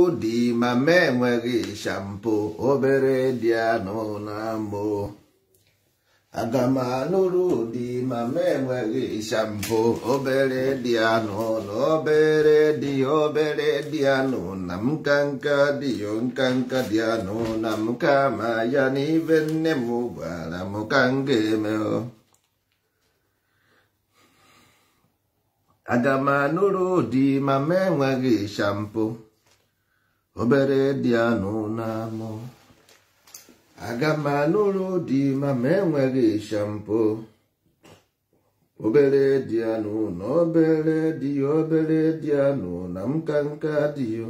Udi mama enweghị shampoo obere dị anụ na mbụ. Aga m anụrụ di mama enweghị shampoo obere dị anụ na obere dị anụ na m nka dị yo nka dị anụ na m ka ma ya n'ibe nne m gwara m ka m ga-eme. Aga m anụrụ di mama enweghị shampoo obere dị anụ na mụ. Aga m anụrụ di mama enweghị shampoo obere dị anụ na obere dị anụ na m nka dị yo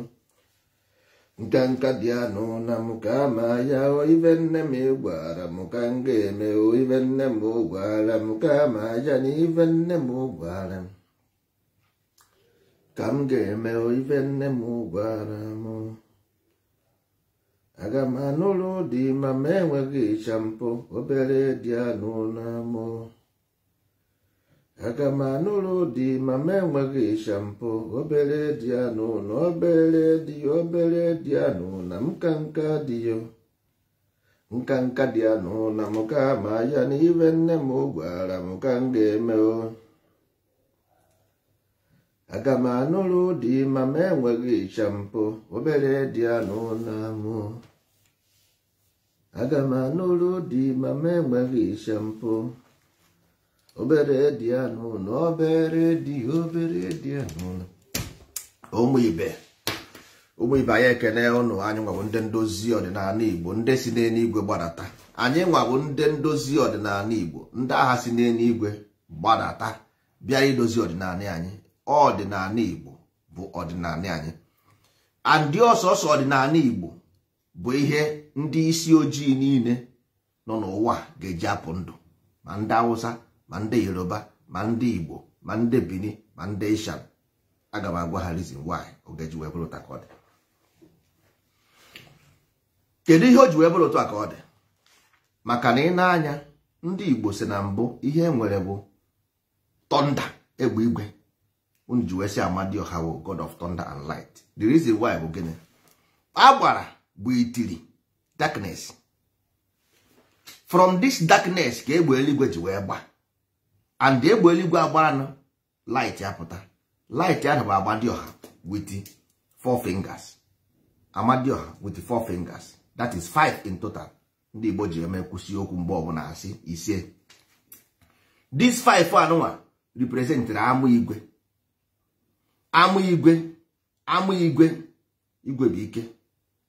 nka dị anụ na m ka ma ya ibe nne m gwara m ka m ga-eme. Ibe nne m gwara m ka ma ya na ibe nne m gwara m ka m ga-eme. Ibe nne m gwara m. Aga m anụrụ di mama enweghị shampoo obere dị anụ na mụ. Aga m anụrụ di mama enweghị shampoo obere dị anụ na obere dị anụ na m nka dị yo nka dị anụ na m ka ma ya na ibe nne m gwara m ka m ga-eme. Aga m anụrụ di mama enweghị shampoo obere dị anụ na mụ. Aga m anụrụ di mama enweghị shampoo obere dị anụ na obere dị anụ. Ụmụ ibe anyị ekene ụnụ. Anyị nwabụ ndị ndozi ọdịnala Igbo, ndị si n'eluigwe gbadata. Anyị nwabụ ndị ndozi ọdịnala Igbo, ndị agha si n'eluigwe gbadata bịa idozi ọdịnala anyị. Ọdịnala Igbo bụ ọdịnala anyị. Andị ọsọsọ ọdịnala Igbo bụ ihe ndị isi ojii niile nọ n'ụwa ga-eji apụ ndụ, ma ndị Awụsa ma ndị Yoruba ma ndị Igbo ma ndị Bini ma ndị Ishan. Aga m agwa ha reason why ọ ga-eji wee bụrụ ka ọ dị. Kedu ihe o ji wee bụrụ otu a ka ọ dị? Maka na ị na-anya, ndị Igbo si na mbụ ihe nwere bụ thunder, egbe igwe. Unu ji wee sị Amadioha bụ God of thunder and light. The reason why bụ gịnị? Agbara bụ itiri, darkness. From this darkness ka egbe eluigwe ji wee gba, and egbe eluigwe agbanụ light apụta. Light ahụ bụ Amadioha with 4 fingers. Amadioha with 4 fingers. That is 5 in total. Ndị Igbo ji eme kwụsị okwu mgbe ọbụla asị ise. This 5 anụnwa representịrị amụ igwe. Amụ igwe igwe bụ ike,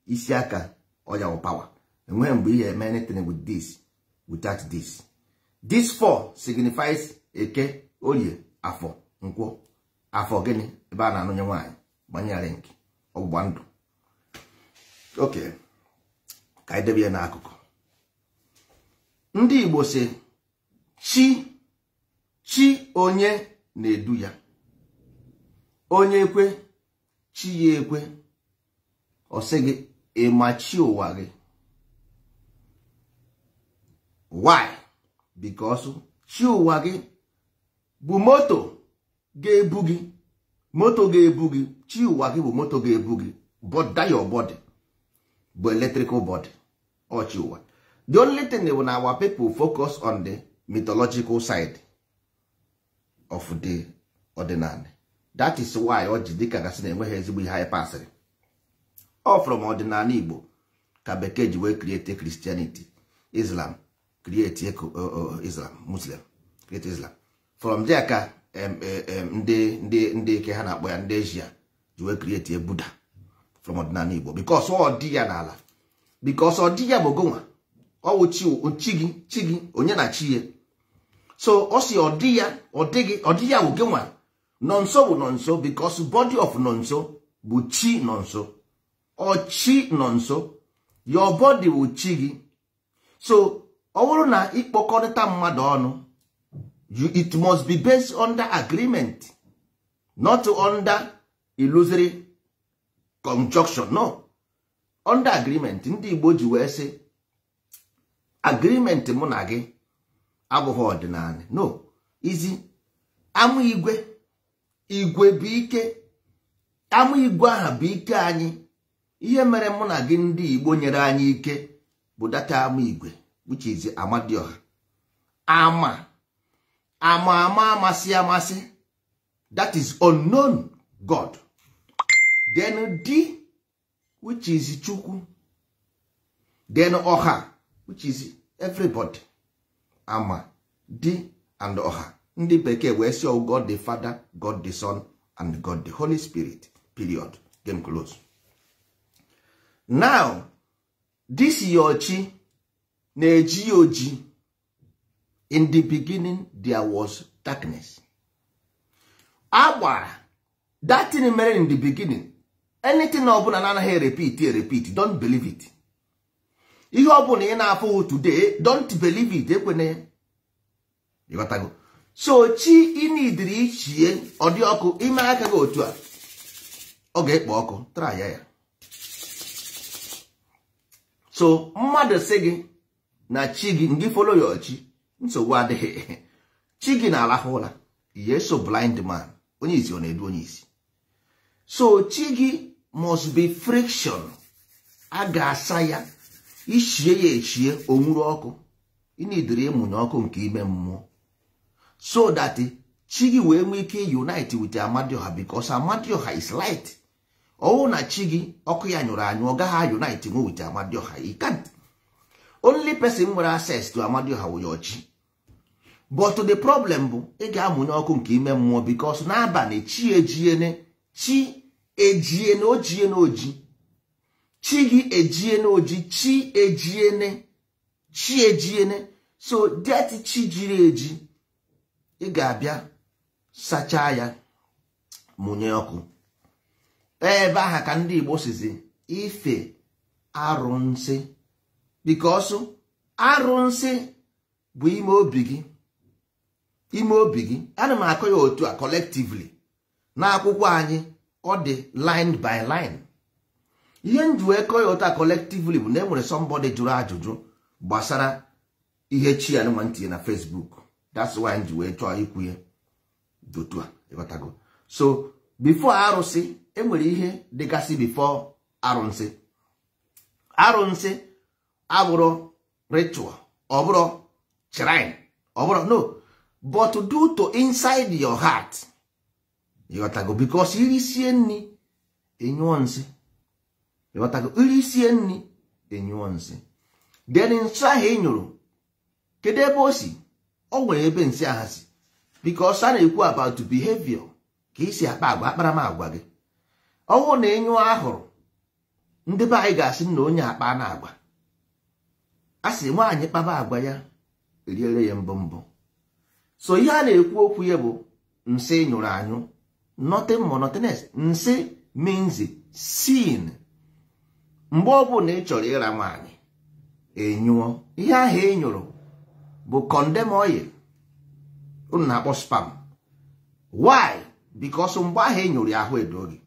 isi aka ọya bụ power. Enweghị mgbe ihe eme anything with this without this. This 4 signifies Eke, Oye, Afọ, Nkwọ. Afọ gịnị? Ebe a na-anụnye nwaanyị gbanyere nke ọgbụgba ndụ. Okay, ka anyị debe ya n'akụkụ. Ndị Igbo sị chi onye na-edu ya. Onye ekwe chi ya ekwe. Ọ sị gị ịmachi ụwa gị. Why? Because chi ụwa gị bụ moto ga-ebu gị. Moto ga-ebu gị. Chi ụwa gị bụ moto ga-ebu gị. But that your body bụ electrical body. Or chi ụwa. The only thing is when our people focus on the mythological side of the ordinary. That is why o ji dịka gasị na-enweghị ezigbo ihe anyị pasịrị. All from ọdịnala Igbo ka Bekee ji wee create Christianity, Islam create Islam, Muslim create Islam. From there ka ndị ke ha na-akpọ ya ndị Asia ji wee create Buddha from ọdịnala Igbo. Because ọ dị ya n'ala. Because ọ dị ya bụ gonwa. Ọ wụ chi gị onye na chi ya. So ọ si ọ dị ya bụ gonwa. Nonso bụ nonso because body of nonso bụ chi nonso. Or chi nonso, your body will chi gị. So ọ bụrụ na ịkpọkọrịta mmadụ ọnụ, it must be based under agreement, not under illusory conjunction. No, under agreement. Ndị Igbo ji wee sị agreement mụ na gị abụghị ọdịnala. No, izi amụ igwe. Igwe bụ ike. Amụ igwe aha bụ ike anyị. ihe mere mụ na gị ndị Igbo nyere anyị ike bụ data ama igwe, which is Amadioha. Ama amasị, that is unknown God. Then D, which is Chukwu. Then Oha, which is everybody. Ama, D, and Oha. Ndị bekee wee sị God the Father, God the Son, and God the Holy Spirit. Period. Game close. Now, this Yochi na-eji oji. In the beginning, there was darkness. Agbara. That thing mere in the beginning. Anything ọbụla na-anaghị repeat, don't believe it. Ihe ọbụla ị na-afụ today, don't believe it. Ekwene. You got to go. So chi inidiri ichie ọdị ọkụ ime aka gị otu a. Ọ ga-ekpo ọkụ, try ya. So mmadụ sị gị na chi gị ndị follow your chi, nsogbu adịghị. Chi gị na-alahụ ụra, yes, so blind man. Onye isi ọ na-edu onye isi. So chi gị must be friction. A ga-asa ya, ichie ya echie, onwuru ọkụ. Inidiri ịmụnye ọkụ nke ime mmụọ. So that chi gị wee nwee ike unite with Amadioha, because Amadioha is light. Ọwụ na chi gị ọkụ ya nyụrụ anyụ, ọ gaghị unite nwe with Amadioha. He can't. Only person nwere access to Amadioha wụ your chi. But the problem bụ ị ga-amụnye ọkụ nke ime mmụọ, because n'abalị chi ejiene oji. Chi gị ejiene. So that chi jiri eji, ị ga-abịa sachaa ya, mụnye ọkụ. Ebe aha ka ndị Igbo sizi ife arụnsị, because arụnsị bụ ime obi gị. Ana m akọ ya otu a collectively n'akwụkwọ anyị, ọ dị line by line. Ihe nju ekọ ya otu a collectively bụ na enwere somebody jụrụ ajụjụ gbasara ihe chi anụnwa ntinye na Facebook. That's why nji wee chọọ ikwu ya dotu a, ịghọtago. So before arụsị, enwere ihe dịgasị before arụnsị. Arụnsị abụrụ ritual, ọ bụrụ shrine, ọ bụrụ no, but due to inside your heart, ịghọtago, because irisie nri enyụọ nsị, ịghọtago, irisie nri enyụọ nsị. Then nsị ahụ ị nyụrụ, kedu ebe o si? O nwere ebe nsị ahụ si, because a na-ekwu about behavior, ka isi akpa agwa, akparamagwa gị. Ọwụ na enyo ahụrụ, ndị be anyị ga-asị na onye akpa na agwa. A sị nwaanyị kpaba agwa ya, eriere ya mbọ. So ihe a na-ekwu okwu ya bụ nsị nyụrụ anyụ, nothing more, nothing else. Nsị means sin. Mgbe ọbụla ị chọrọ ịra nwaanyị enyụọ, ihe ahụ e nyụrụ bụ condemn oil, unu na-akpọ spam. Why? Because mgbe ahụ e nyụrụ ahụ edo gị.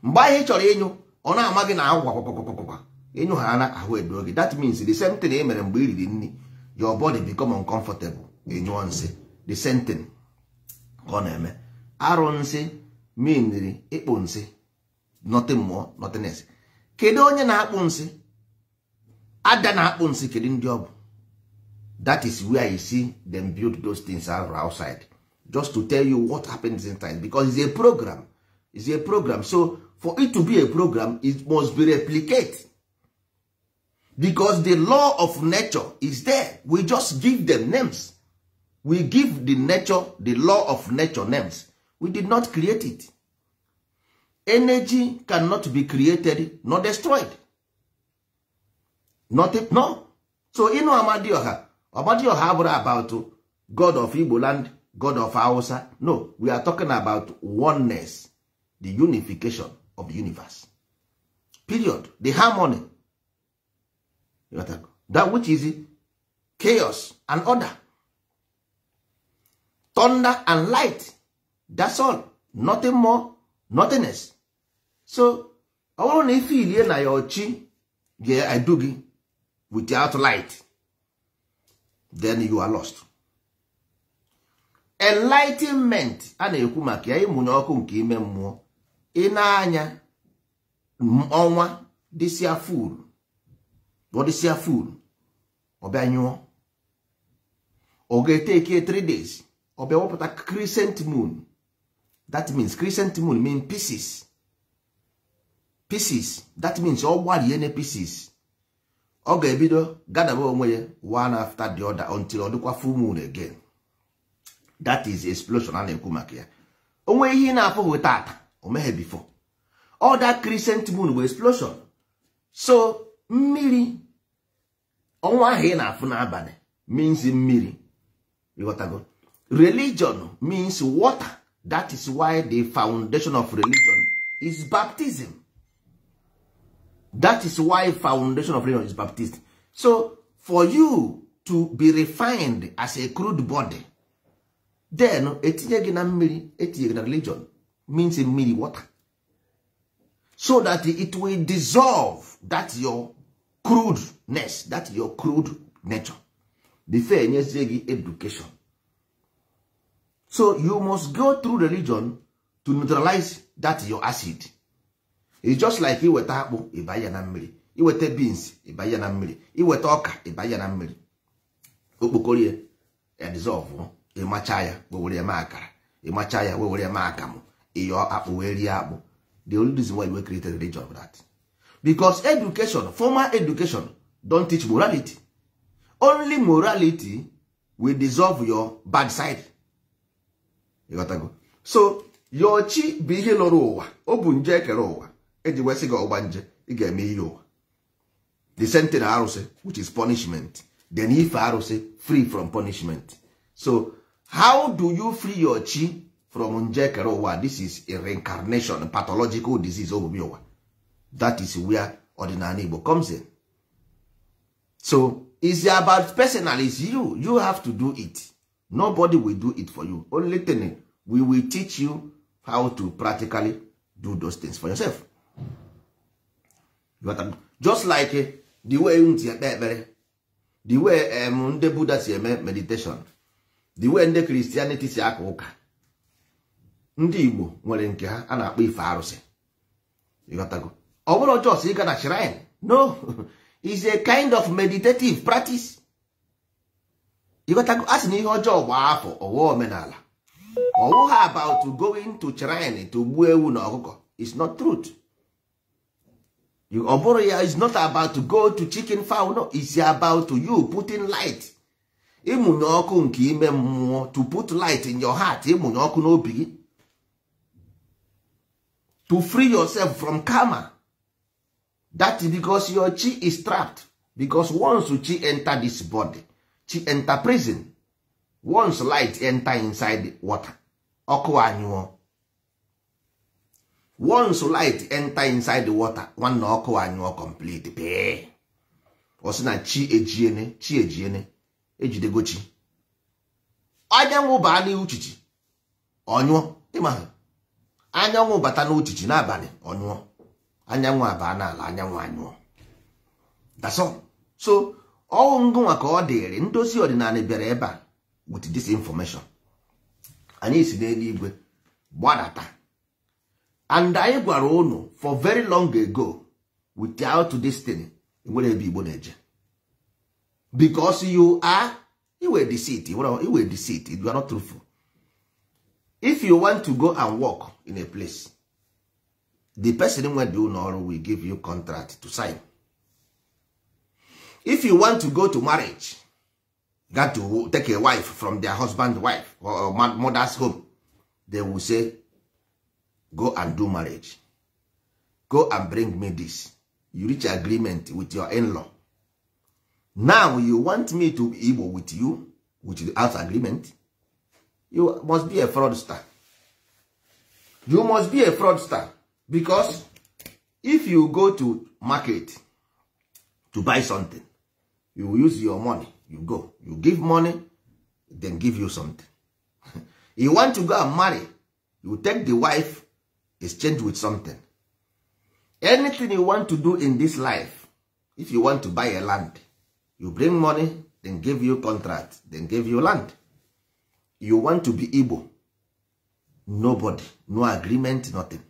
Mgbe ahụ ị chọrọ ịnyụ, ọ na-ama gị na agwa ịnyụ ha na ahụ edo gị. That means the same thing e mere mgbe i riri nri, your body become uncomfortable, enyụọ nsị. The same thing ọ na-eme. Arụ nsị meanri ịkpụ nsị, nothing more, nothing else. Kedu onye na-akpụ nsị? Ada na-akpụ nsị, kedu ndị ọ bụ? That is where you see them build those things outside, just to tell you what happens inside, because it's a program. It's a program. So for it to be a program, it must be replicated, because the law of nature is there. We just give them names. We give the law of nature names. We did not create it. Energy cannot be created nor destroyed. No. So you know Amadioha abụrụ about God of Igbo land, God of Hausa. No, we are talking about oneness, the unification of the universe. Period. The harmony. That which is chaos and order. Thunder and light. That's all. Nothing more, nothing else. So, I want to feel here na your chi, yeah, I do it without light. Then you are lost. Enlightenment, a na-ekwu maka ya ịmụnye ọkụ nke ime mmụọ. Ị na-anya ọnwa, this year fool. What is your fool? Obanyo. Oge take 3 days. Obe wapata crescent moon. That means crescent moon means pieces. Pieces. That means all one yene pieces. Oge ebido gadabo onwe one after the other until odukwa full moon again. That is explosion and ekumakia. Onwe ihe na afọ we tata. Omehe before. All that crescent moon was explosion. So mmiri onwa he na afọ na abane means mmiri. You got to go. Religion means water. That is why the foundation of religion is baptism. That is why foundation of religion is baptism. So for you to be refined as a crude body, then etinye na mmiri, etinye na religion means mmiri water. So that it will dissolve that your crudeness, that your crude nature. Before education. So you must go through religion to neutralize that your acid. It's just like you weta akpụ ịbanye na mmiri, iweta beans ịbanye na mmiri, iweta ọka ịbanye na mmiri. Okpokọrie ya dissolve, ịmacha ya wewere eme akara, ịmacha ya wewere eme akamu, ịyọ akpụ wee rie akpụ. The only reason why we created religion for that. Because education, formal education, don't teach morality. Only morality will dissolve your bad side. You got to go. So, your chi be ihe lọrọ ụwa, ọ bụ nje kere ụwa, eji wesi ga ọgba nje, ị ga-eme ihe ụwa. The same thing arụsị, which is punishment. Then if arụsị, free from punishment. So, how do you free your chi from nje kere ụwa? This is a reincarnation, a pathological disease over ụwa. That is where ordinary Igbo comes in. So, it's about personal, it's you. You have to do it. Nobody will do it for you. Only thing, we will teach you how to practically do those things for yourself. Just like the way the way the Buddha say meditation, the way the Christianity say ụka. Ndị Igbo nwere nke ha a na-akpọ ife arụsị. Ọ bụrụ just ị ga na shrine. No. It's a kind of meditative practice. You got to go ask me how job or womanala. Or about to go into shrine to buewu na ọkụkọ. It's not truth. Oboroya is not about to go to chicken fowl. No, it's about to you putting light. Ịmụnye ọkụ nke ime mmụọ, to put light in your heart. Ịmụnye ọkụ n'obi gị. To free yourself from karma. That is because your chi is trapped. Because once your chi enter this body, chi enter prison. Once light enter inside water, ọkụ anyụọ. Once light enter inside the water, one ọkụ anyụọ complete. Pee. Osi na chi ejiene, ejidego chi. Anyanwụ baa n'uchichi, ọnyụọ. Ịma, anyanwụ bata n'uchichi n'abalị, ọnyụọ. Anyanwụ aba n'ala, anyanwụ anyụọ. That's all. So, all ngụnwa ka ọ dịrị ndozi ọdịnala bịara ebe a with this information. Anyị si n'eluigwe gbadata. And anyị gwara unu for very long ago, without this thing, nwere ebe Igbo na-eje. Because you were deceived. You were deceived. You are not truthful. If you want to go and work in a place, the person who will do no will give you contract to sign. If you want to go to marriage, got to take a wife from their husband's wife or mother's home, they will say, go and do marriage. Go and bring me this. You reach agreement with your in-law. Now you want me to be able with you, without agreement. You must be a fraudster. You must be a fraudster. Because if you go to market to buy something, you will use your money. You go. You give money, then give you something. You want to go and marry, you take the wife, exchange with something. Anything you want to do in this life, if you want to buy a land, you bring money, then give you contract, then give you land. You want to be Igbo, nobody, no agreement, nothing.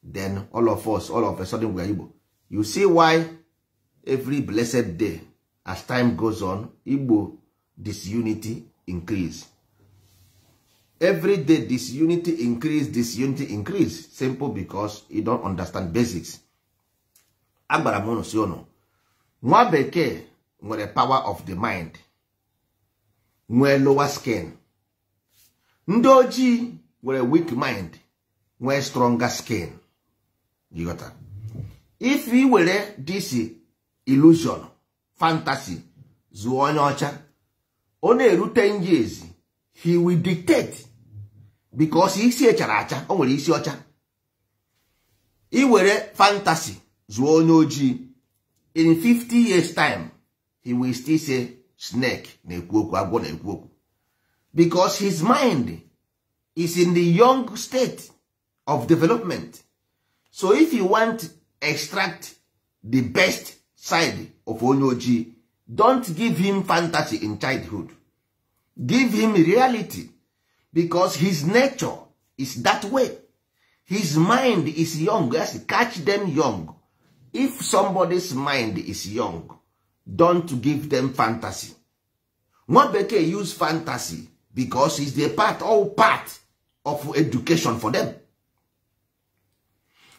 Then all of us, all of a sudden we are Igbo. You see why every blessed day, as time goes on, Igbo disunity increase. Every day disunity increase. Simple because you don't understand basics. Agbara m unu si unu, nwa bekee nwere power of the mind, nwee lower skin. Ndị ojii nwere weak mind, nwee stronger skin. You got that? If we were this illusion, fantasy, zuo onye ọcha, ọ na-eru 10 years, he will dictate because isi echara acha, o nwere isi ọcha. I were fantasy, zuo onye ojii, in 50 years time, he will still say snake na-ekwu okwu, agwọ na-ekwu okwu, because his mind is in the young state of development. So if you want to extract the best side of onyoji, don't give him fantasy in childhood. Give him reality, because his nature is that way. His mind is young. Yes, catch them young. If somebody's mind is young, don't give them fantasy. Nwabeke use fantasy because it's the all part of education for them.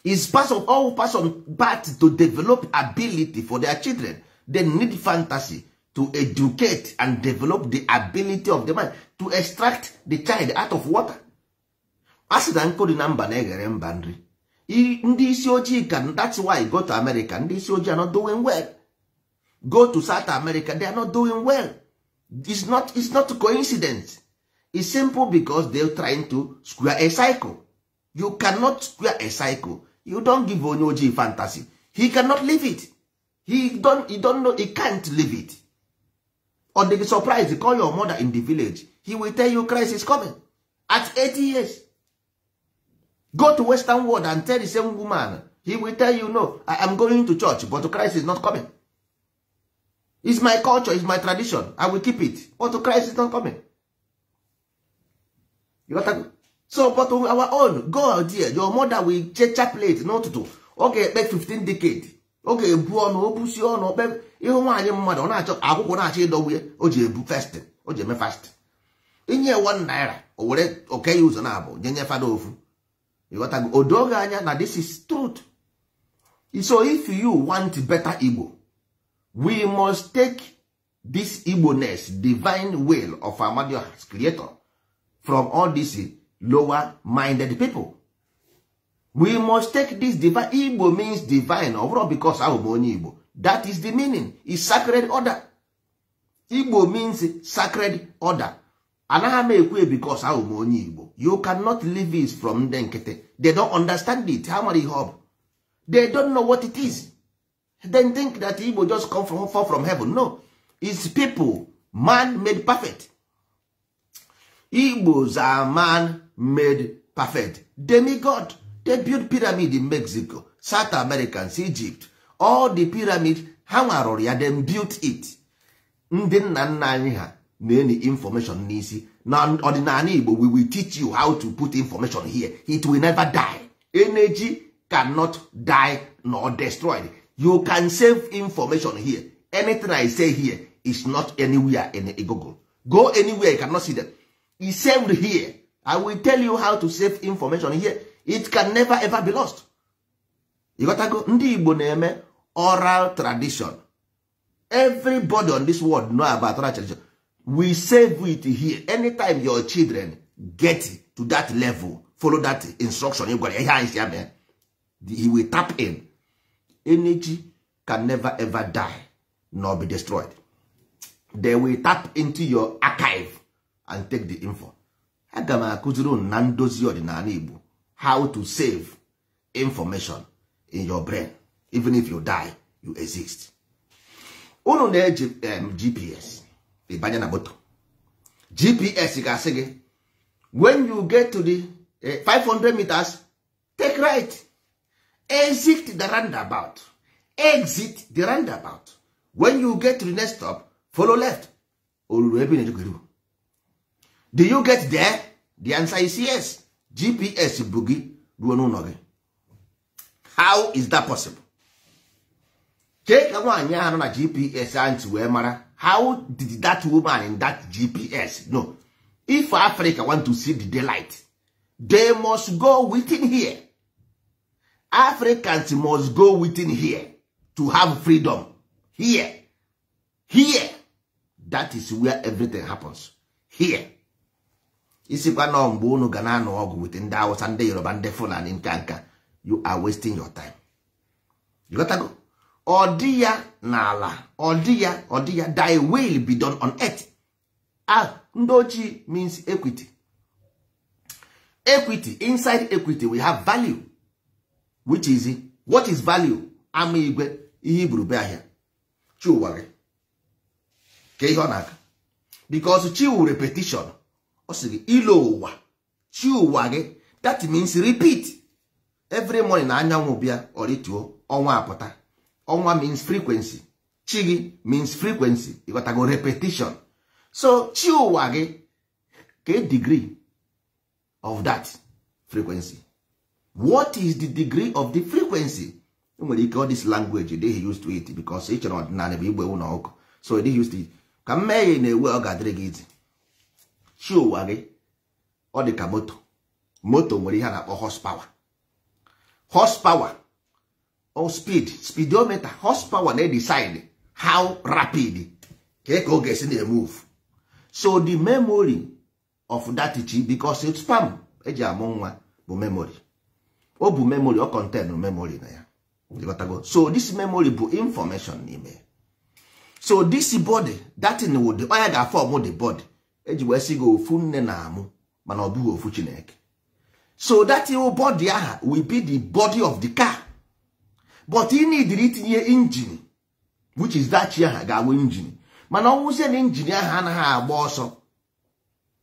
It's part to develop ability for their children. They need fantasy to educate and develop the ability of the mind to extract the child out of water. That's why go to America. Ndị isi ojii are not doing well. Go to South America, they are not doing well. It's not a coincidence. It's simple because they're trying to square a cycle. You cannot square a cycle. You don't give Onyoji fantasy. He cannot live it. He don't know, he can't live it. Or they be surprised, you call your mother in the village, he will tell you Christ is coming. At 80 years. Go to Western world and tell the same woman, he will tell you, no, I am going to church, but Christ is not coming. It's my culture, it's my tradition. I will keep it. But Christ is not coming. You got to, so, but our own, go there. Your mother will check plate, not to do. Okay, make 15 decades. Okay, buon, obusi on, baby. You want your mother, or not, I will not say the way, or you fasting, or you may fast. In year 1 naira, or whatever, okay, use an apple, then you fado. You got to go, Odoganya, now this is truth. So if you want better Igbo, we must take this Igbo-ness, divine will of Amadio's creator, from all these lower-minded people. We must take this divine. Igbo means divine, overall, because I'm Igbo. That is the meaning. It's sacred order. Igbo means sacred order. And because I'm Igbo. You cannot live it from Denkete. They don't understand it. How many hope? They don't know what it is. Then think that Igbo just fall from heaven. No. It's people. Man made perfect. Igbos are man made perfect. Demigod. They built pyramid in Mexico, South Americans, Egypt. All the pyramids, them built it. Ndị nna nna anyị ha na-eni information n'isi. Now, ordinary Igbo, we will teach you how to put information here. It will never die. Energy cannot die nor destroyed. You can save information here. Anything I say here is not anywhere in Google. Go anywhere, you cannot see them. It's saved here. I will tell you how to save information here. It can never ever be lost. You got to go. Ndị Igbo na-eme oral tradition. Everybody on this world know about oral tradition. We save it here. Anytime your children get to that level, follow that instruction. He will tap in. Energy can never ever die nor be destroyed. They will tap into your archive and take the info. Aga m akụziri na ndozi ọdịnala Igbo how to save information in your brain. Even if you die, you exist. Unu na-eji GPS. Ibanya na moto. GPS ga-asị gị, when you get to the 500 meters, take right. Exit the roundabout. Exit the roundabout. When you get to the next stop, follow left. Do you get there? The answer is yes. GPS boogie. How is that possible? Ke ka nwaanyị ahụ na GPS anti wee mara. How did that woman in that GPS know? If Africa want to see the daylight, they must go within here. Africans must go within here to have freedom. Here. Here. That is where everything happens. Here. Isikwa no mgbe unu ga na anọ ọgụ with ndị Hausa, ndị Yoruba, ndị Fulani nka. You are wasting your time. You got to go. Odia n'ala. Odia. Thy will be done on earth. Ndochi means equity. Equity. Inside equity we have value. Which is it? What is value? Ama igwe ihe iburu be ahịa. Chi ụwa gị. Ke ihe ọ na-aka. Because chi wu repetition. Ọ sị gị ilo ụwa. Chi ụwa gị. That means repeat. Every morning anyanwụ bịa orituo ọnwa apụta. Ọnwa means frequency. Chi gị means frequency. You got to go repetition. So chi ụwa gị ke degree of that frequency. What is the degree of the frequency? All this language they used to it because each and ordinary people know. So they used it. Come in a way gadregate. Show wage or the kamoto. Moto where you have a horsepower. Horsepower or speed. Speedometer. Horsepower they decide how rapid Keko gets in the move. So the memory of that chi because it's spam. Eja amongwa bu memory. O bu memory or content no memory na ya. You got to go. So this memory bu information ime. So this body that in would the oya ga form the body. Eji we si go ofu nne na amu mana obu ofu Chineke. So that your body aha will be the body of the car. But you need it in your engine, which is that here ga engine. Mana owu se na engine aha na ha agba ọsọ.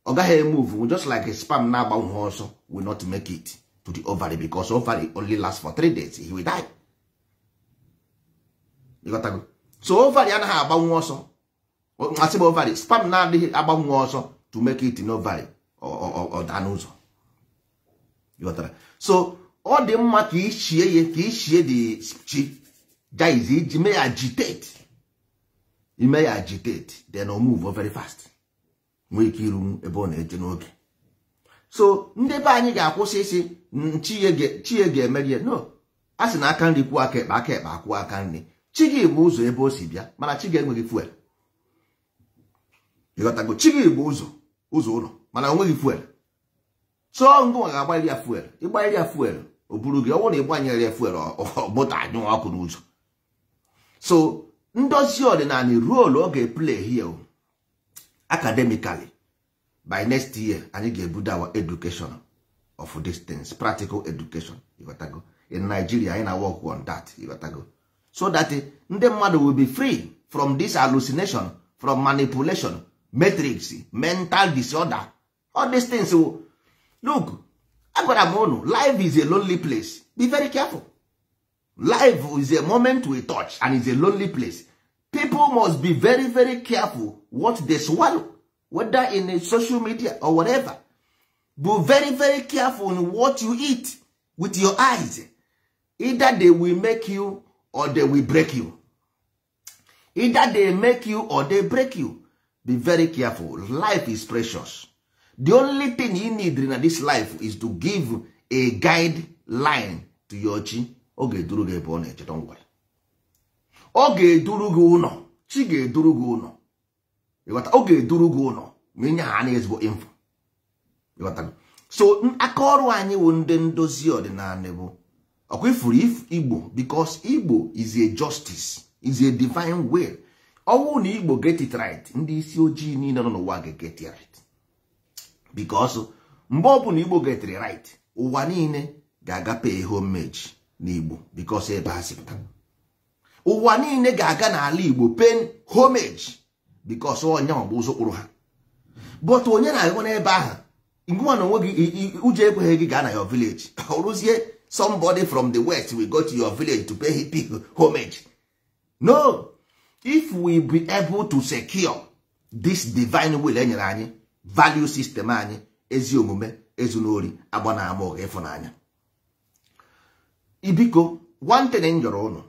Oga ha move just like a sperm na agba nhu ọsọ will not make it to the ovary because ovary only lasts for 3 days. He will die. You got to go. So ovary anaghị agbanwe ọsọ. Asị bụ ovary sperm na adịghị agbanwe ọsọ to make it in ovary or daa n'ụzọ. You got to go. So ọ dị mma ka ishie the chi guys iji may agitate. You may agitate then o move very fast. Nwee ike iru ebe ọ na-eje n'oge. So ndị be anyị ga-akwụsị isi chi ye ga-emeri no. A sị na aka nri kwuo aka ekpe akwụọ aka nri. Chi gị bụ ụzọ ebe o si bịa mana chi gị enweghị fuel. Ịghọtago chi gị bụ ụzọ ụlọ mana enweghị fuel. So ngwa ga-agbanyere ya fuel. Ịgbanyere ya fuel o buru gị ọwụ na ịgbanyere ya fuel moto anyụ ọkụ n'ụzọ. So ndozi ọdịnala role ọ ga-play here academically by next year anyị ga-ebudo our education of these things, practical education. Ịghọtago in Nigeria anyị na work on that. Ịghọtago so that ndị mmadụ will be free from this hallucination, from manipulation, matrix, mental disorder, all these things. Look, agwara m unu, life is a lonely place. Be very careful. Life is a moment we touch and is a lonely place. People must be very, very careful what they swallow, whether in a social media or whatever. Be very, very careful in what you eat with your eyes. Either they will make you or they will break you. Either they make you or they break you. Be very careful. Life is precious. The only thing you need in this life is to give a guideline to your chi. Oge duru ge ebo na-eche, don't worry. Oge duru ge uno. Chi ge duru ge uno. Oge duru ge uno. Menye ha na ezigbo info. So aka ọrụ anyị wụ ndị ndozi ọdịnala bụ ọkwa ifuru Igbo because Igbo is a justice, is a divine will. Ọwụ na Igbo get it right, ndị isi ojii niile nọ n'ụwa ga-get it right. Because mgbe ọ bụ na Igbo get it right, ụwa niile ga-aga pay homage n'Igbo because ebe ha si pụta. Ụwa niile ga-aga n'ala Igbo pay homage because onye ọ bụ ụzọ kpụrụ ha. But onye na-agụ n'ebe ahụ ngwa na onwe gị uje ekweghị gị gaa na your village. Ọrụzie somebody from the west will go to your village to pay people homage. No. If we be able to secure this divine will enyere anyị, value system anyị, ezi omume, ezunori, agba na ama ịfụnanya. Ibiko, one thing njọrọ ụnụ.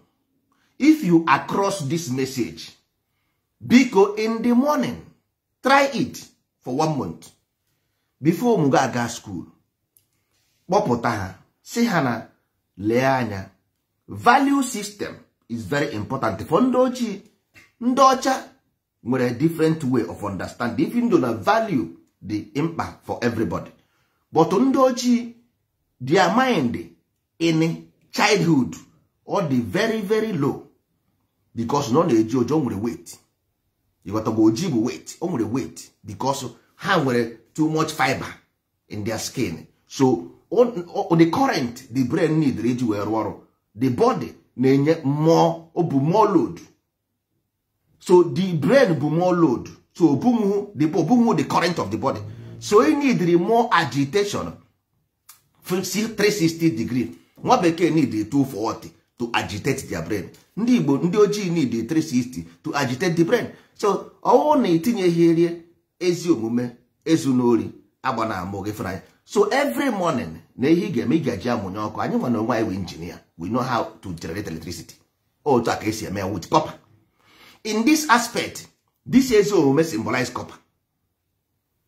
if you across this message, biko in the morning, try it for 1 month before m ga school. Kpọpụta ha si ha na lee anya, value system is very important for ndị ochie. Ndị ọcha nwere a different way of understanding, even though na value the impact for everybody. But ndị ochie, their mind in childhood or the very very low, because no na-eji ojo nwere weight. You got to go oji bụ weight, o nwere weight because ha nwere too much fiber in their skin. So the current the brain need reji were ọrụ, the body na-enye more load. So the brain bụ more load. So the current of the body. So you need more agitation. 360 degree. Nwa bekee need 240 to agitate their brain. Ndị Igbo, ndị ojii need 360 to agitate the brain. So ọ na-etinye ihe rie ezi omume, ezu n'ori, agba na amụ gị fry. So every morning na ihe ga-eme gaji amụnye ọkụ. Anyị nwa na onwe anyị we engineer. We know how to generate electricity. Otu aka esi eme with copper. In this aspect, this ezu omume symbolize copper.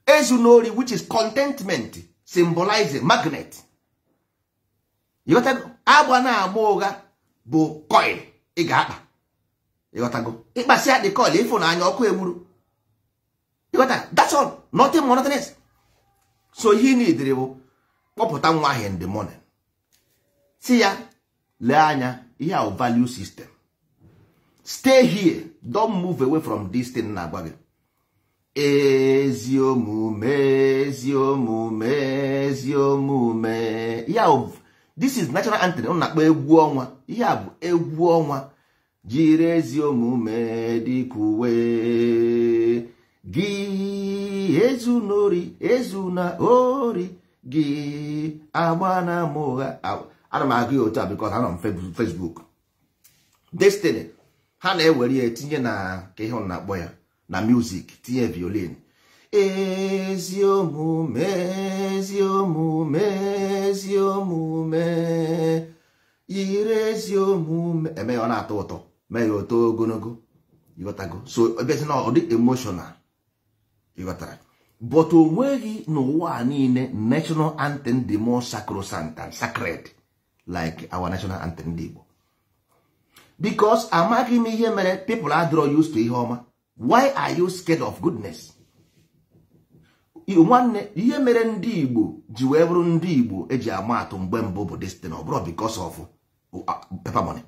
Ezu n'ori, which is contentment, symbolize magnet. You got to agba na amụ ụga bụ coil ị ga-akpa. You got to go. Ịkpasịa the coil ịfụ na anya ọkụ egburu. You got that? That's all. Nothing more, nothing else. So he need bụ kpọpụta nwa ahụ in the morning. See ya, lee anya, ihe a value system. Stay here. Don't move away from this thing na agwa gị. Ezi omume, ezi omume, ezi omume. Yeah, this is national anthem. Ọ na-akpọ egwu ọnwa. Ihe a bụ egwu ọnwa. Jiri ezi omume dịka uwe gị, ezu n'ori, ezu na ori gị, agba na amụgha. Ana m agụ ya otu a because ha nọ m Facebook. Destiny ha na-ewere ya etinye na ka ihe ọ na-akpọ ya na music, tinye violin. Ezi omume, ezi omume, ezi omume, yiri ezi omume. Eme ya ọ na-atọ ụtọ, mee ya oto ogologo. Ịghọtago? So ebe na ọ dị emotional. Ịghọtara? But o nweghị n'ụwa niile national anthem dị more sacrosanct and sacred like our national anthem ndị Igbo. Because amaghị m ihe mere people are used to ihe ọma. Why are you scared of goodness? Nwanne, ihe mere ndị Igbo ji wee bụrụ ndị Igbo eji ama atụ mgbe mbụ bụ destiny, ọ bụrụ because of paper money.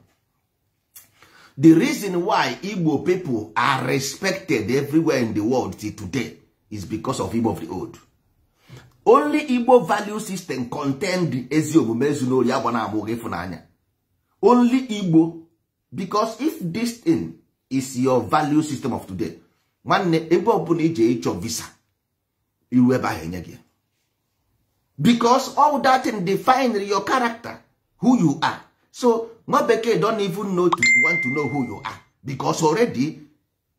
The reason why Igbo people are respected everywhere in the world till today is because of Igbo of the old. Only Igbo value system contain the ezi omume, ezu n'ori, agba na amụ gị ịfụnanya. Only Igbo, because if this thing is your value system of today, nwanne, ebe ọbụla ije ịchọ visa, iru ebe ahụ enye gị. Because all that thing define your character, who you are. So nwa bekee don't even want to know who you are, because already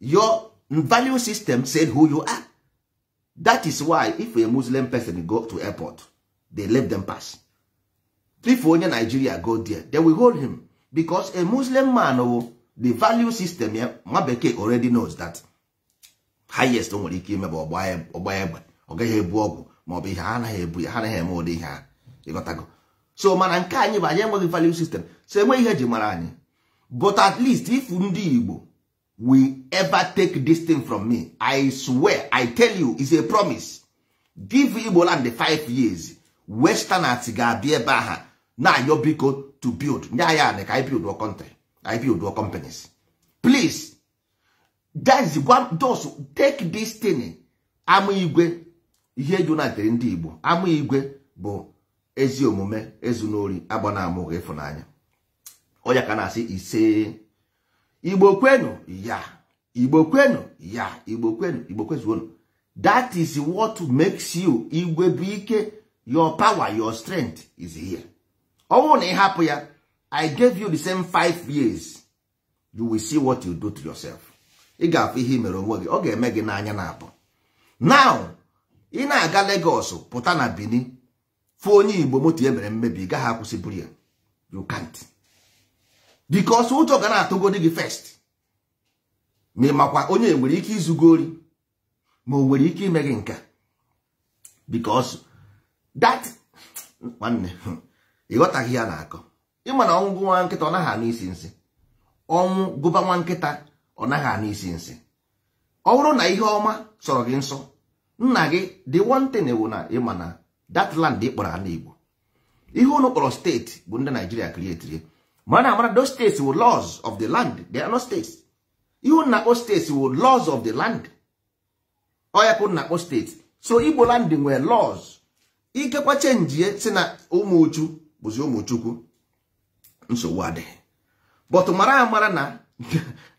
your value system said who you are. That is why if a Muslim person go to airport, they let them pass. If onye Nigeria go there, they will hold him, because a Muslim man, the value system here, nwa bekee already knows that highest nwere ike ime bụ ọgba egbe, ọ gaghị ebu ọgwụ ma ọ bụ ihe ha anaghị eme ụdị ihe ha. Ịghọtago? So mana nke anyị bụ anyị enweghị value system, so enweghị ihe eji mara anyị. But at least if ndị Igbo will ever take this thing from me, I swear, I tell you, it's a promise. Give Igbo land 5 years, Westerners ga-abịa ebe aha na ayọ biko to build. Nya ya na ka I build our country, I build our companies. Please, that's one. Those take this thing. Amụ igwe ihe United ndị Igbo. Amụ igwe bụ ezi omume, ezu n'ori, agba na amụ ịfụnanya. Oya ka na-asị ise. Igbo kwenu, ya. Igbo kwenu, ya. Igbo kwenu, Igbo kwezuonu. That is what makes you igwe bụ ike. Your power, your strength is here. Ọwụ na ịhapụ ya, I gave you the same 5 years. You will see what you do to yourself. Ị ga-afụ ihe mere onwe gị, ọ ga-eme gị n'anya na abụ. Now, ị na-aga Lagos pụta na Benin, fụ onye Igbo moto emere mmebi, ị gaghị akwụsị buru ya. You can't. because ụjọ ga na-atụgodi gị first. Ma ị makwa onye nwere ike izugori ma o nwere ike ime gị nka, because that nwanne ịghọtaghị ya na-akọ. Ịma na ọnwụ nwa nkịta ọ naghị anụ isi nsị, ọnwụ gụba nwa nkịta ọ naghị anụ isi nsị. Ọ bụrụ na ihe ọma sọrọ gị nsọ, nna gị the one thing bụ na ịma na that land ị kpọrọ ana Igbo, ihe unu kpọrọ steeti bụ ndị Nigeria create, mana amara those states were laws of the land, they are not states. Ihe unu na-akpọ states were laws of the land, ọ ya ka unu na-akpọ steeti. So Igbo land nwere laws, ikekwa chenjie si na ụmụ uchu bụzi ụmụ Chukwu, nsogbu adịghị. But mara na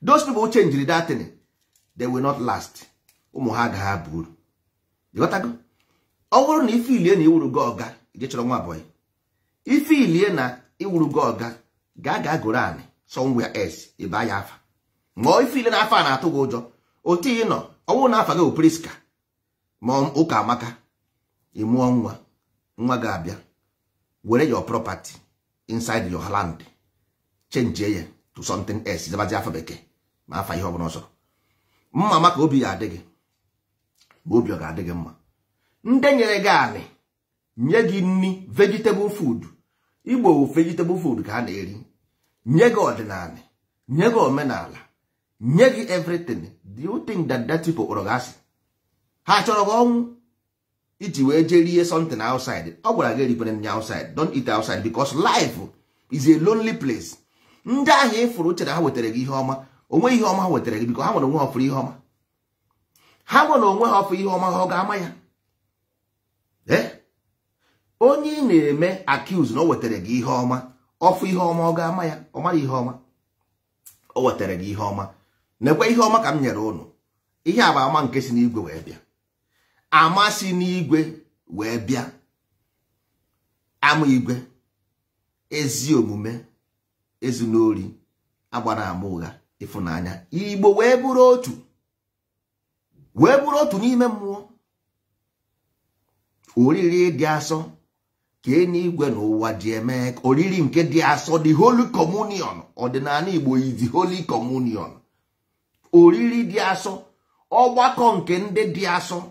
those people who changed that thing, they will not last. Ụmụ ha agaghị abụ uru. Ịghọtago? Ọ bụrụ na ife ilie na iwuru gị ọga, ije chọrọ nwa boy. Ife ilie na iwuru gị ọga, ga goro anị somewhere else ebe anya afa. Ma ife ilie na afa na-atụ gị ụjọ, otu ị nọ, ọ bụrụ na afa gị Priska ma ụka amaka, ị mụọ nwa ga-abịa were your property inside your land, change ya to something else, zabazi afa bekee ma afa ihe ọbụla ọzọ. Mma maka obi ya adịghị, ma obi ọ ga-adị gị mma. Ndị nyere gị anị nye gị nni, vegetable food. Igbo vegetable food ka ha na-eri. Nye gị ọdịnala, nye gị omenala, nye gị everything. Do you think that people kpọrọ gị asị? Ha chọrọ gị ọnwụ iji wee jee rie something outside. Ọ gwara gị erikwana nri outside, don't eat outside, because life is a lonely place. Ndị ahụ ịfụrụ chere ha wetara gị ihe ọma, onwe ihe ọma ha wetara gị, because ha nwere onwe ha ọfụrụ ihe ọma. Ha nwere onwe ha ọfụ ihe ọma, ha ọ ga-ama ya. Onye ị na-eme accuse na o wetara gị ihe ọma, ọfụ ihe ọma, ọ ga-ama ya. Ọ mara ihe ọma, o wetara gị ihe ọma. Nekwa ihe ọma ka m nyere ụnụ. Ihe a bụ ama nke si n'igwe wee bịa. Ama si n'igwe wee bịa. Ama igwe, ezi omume, ezinori, agbara ama ụgha, ịfụnanya. Igbo wee bụrụ otu. Wee bụrụ otu n'ime mmụọ. Oriri dị asọ ka n'igwe n'ụwa dị eme. Oriri nke dị asọ, the Holy Communion. Ọdịnala Igbo is the Holy Communion. Oriri dị asọ, ọgbakọ nke ndị dị asọ.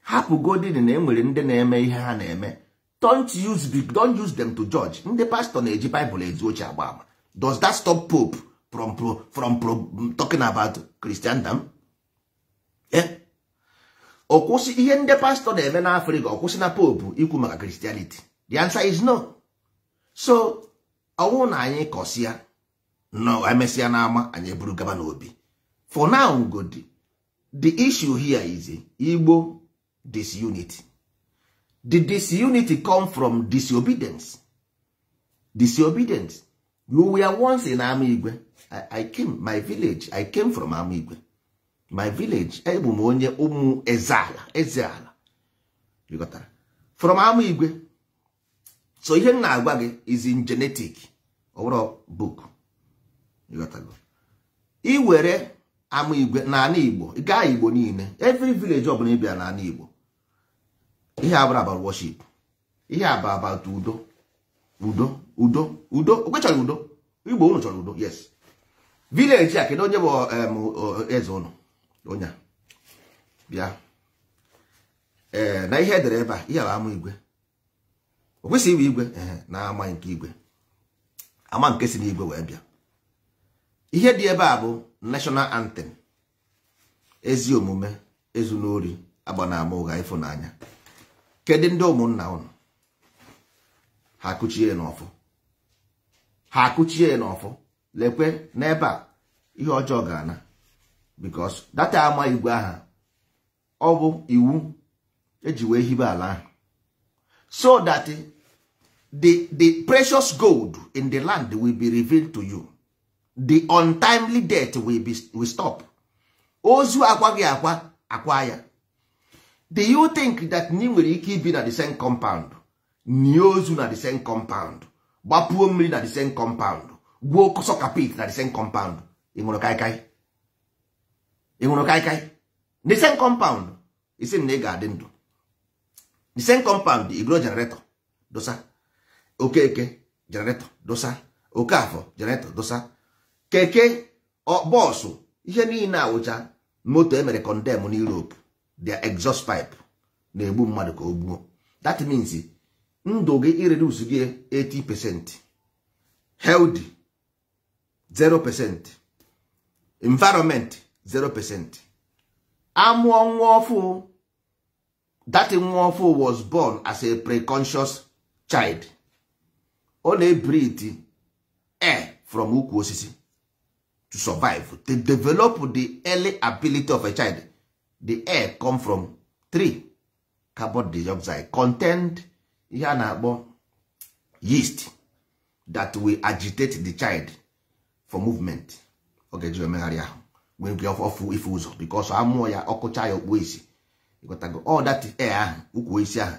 Hapụgodi na enwere ndị na-eme ihe ha na-eme. Don't use them to judge. Ndị pastor na-eji Bible ezu oche agba ama. Does that stop Pope from talking about Christendom? Ọ kwụsị ihe ndị pastor na-eme n'Africa, ọ kwụsị na Pope ikwu maka Christianity? The answer is no. So ọwụ na anyị kọsịa no emesịa n'ama, anyị eburu gaba n'obi. For now, good. The issue here is Igbo disunity. The disunity come from disobedience. Disobedience. You were once in Amigwe. I came, my village, I came from Amigwe. My village, ebu m onye ụmụ Ezeala. You got that? From Amigwe. So ihe m na-agwa gị is in genetic. Overall book. You got that? I were Amigwe na ana Igbo, gaa Igbo niile. Every village ọbụla ịbịa na ana Igbo. Ihe abụrụ about worship. Ihe abụrụ about udo. Udo. Okwe chọrọ udo. Igbo unu chọrọ udo. Yes. Village a kedu onye bụ eze unu? Onye bịa. Na ihe edere ebe a, ihe bụ ama igwe. O kwesịghị iwe igwe na ama nke igwe. Ama nke si n'igwe wee bịa. Ihe dị ebe a bụ national anthem. Ezi omume, ezunori, agbana ama ụgha, ịfụnanya. Kedu ndị ụmụnna unu? Ha kụchie n'ọfụ. Ha kụchie n'ọfụ. Lekwe n'ebe a ihe ọjọọ ga-ana. Because that ama igwe aha ọ bụ iwu eji wee hibe ala ahụ. So that the precious gold in the land will be revealed to you. The untimely death will stop. Ozu akwaghị akwa ya. Do you think that ni nwere ike ibi na the same compound? Ni ozu na the same compound. Gbapuo mmiri na the same compound. Gbuo soccer pit na the same compound. Ị nwere kaikai? Ị nwere kaikai? The same compound. Isi na ị ga-adị ndụ. The same compound, igro generator dosa. Okeke generator dosa. Okafọ generator dosa keke bọọsụ ihe niile awụcha moto emere condemn n'Europe their exhaust pipe na-egbu mmadụ ka o gbuo. That means ndụ gị ireduce gị 80%, healthy 0%, environment 0%. Amụọ nwa ọfụ, that nwa ọfụ was born as a preconscious child. Ọ na-breathe air from ukwu osisi to survive, to develop the early ability of a child. The air come from tree. Carbon dioxide contained ihe a na-akpọ yeast that will agitate the child for movement. Oge ji emegharị ahụ when we ofu ife ụzọ because amụọ ya ọkụcha ya okpu isi. Ịgotago all that air ahụ ukwu isi ahụ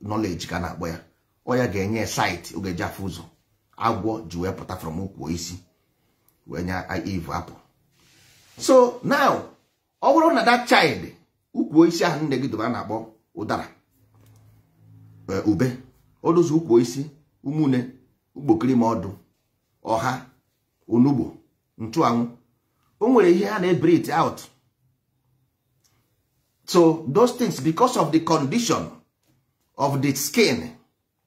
knowledge ka na-akpọ ya. Ọ ya ga-enye sight oge ji afụ ụzọ. Agwọ ji wee pụta from ukwu isi wee nye Eve apple. So now ọ bụrụ na that child ukwu isi ahụ nne gị dobe a na-akpọ ụdara, ube, odozi ukwu isi, umune, ugbokiri ma ọdụ, ọha, onugbo, nchụanwụ, o nwere ihe ha na-breathe out. So those things, because of the condition of the skin,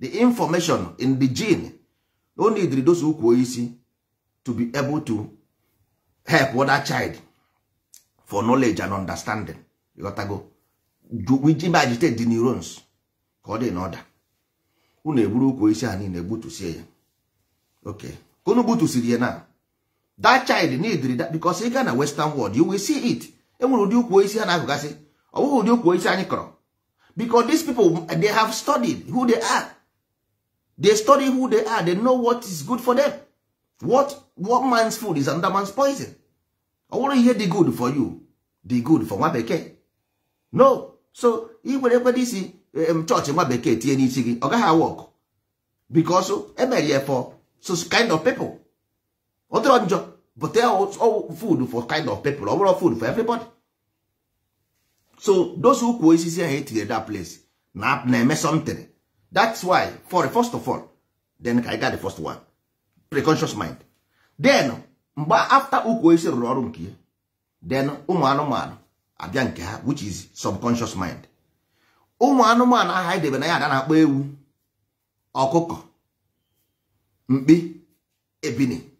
the information in the gene, no need those ukwu isi to be able to help other child for knowledge and understanding. You got to go. We agitate the neurons ka ọ dị n'ọda. Unu eburu ukwu isi ha niile egbutusie ya. Okay. Unu gbutusiri ya na that child need that because ị ga na western world you will see it. Enwere ụdị ukwu isi ha na-agụgasị. Ọ bụghị ụdị ukwu isi anyị kọrọ. Because these people, they have studied who they are. They study who they are. They know what is good for them. What man's food is another man's poison. I want to hear the good for you. The good for nwa bekee. No. So, even everybody see church nwa bekee tie n'isi gị, ọ gaghị work. Because emere for so kind of people. Other njọ, but they are all food for kind of people. Overall food for everybody. So, those who kwuo isi ha etinyere that place na-eme something. That's why, first of all, then I got the first one. Preconscious mind. Then, mgbe after ukwu isi rụrụ ọrụ nke ya, then ụmụ anụmanụ abịa nke ha, which is subconscious mind. Ụmụ anụmanụ aha idebe na ya ada na-akpọ ewu, ọkụkọ, mkpi, ebini.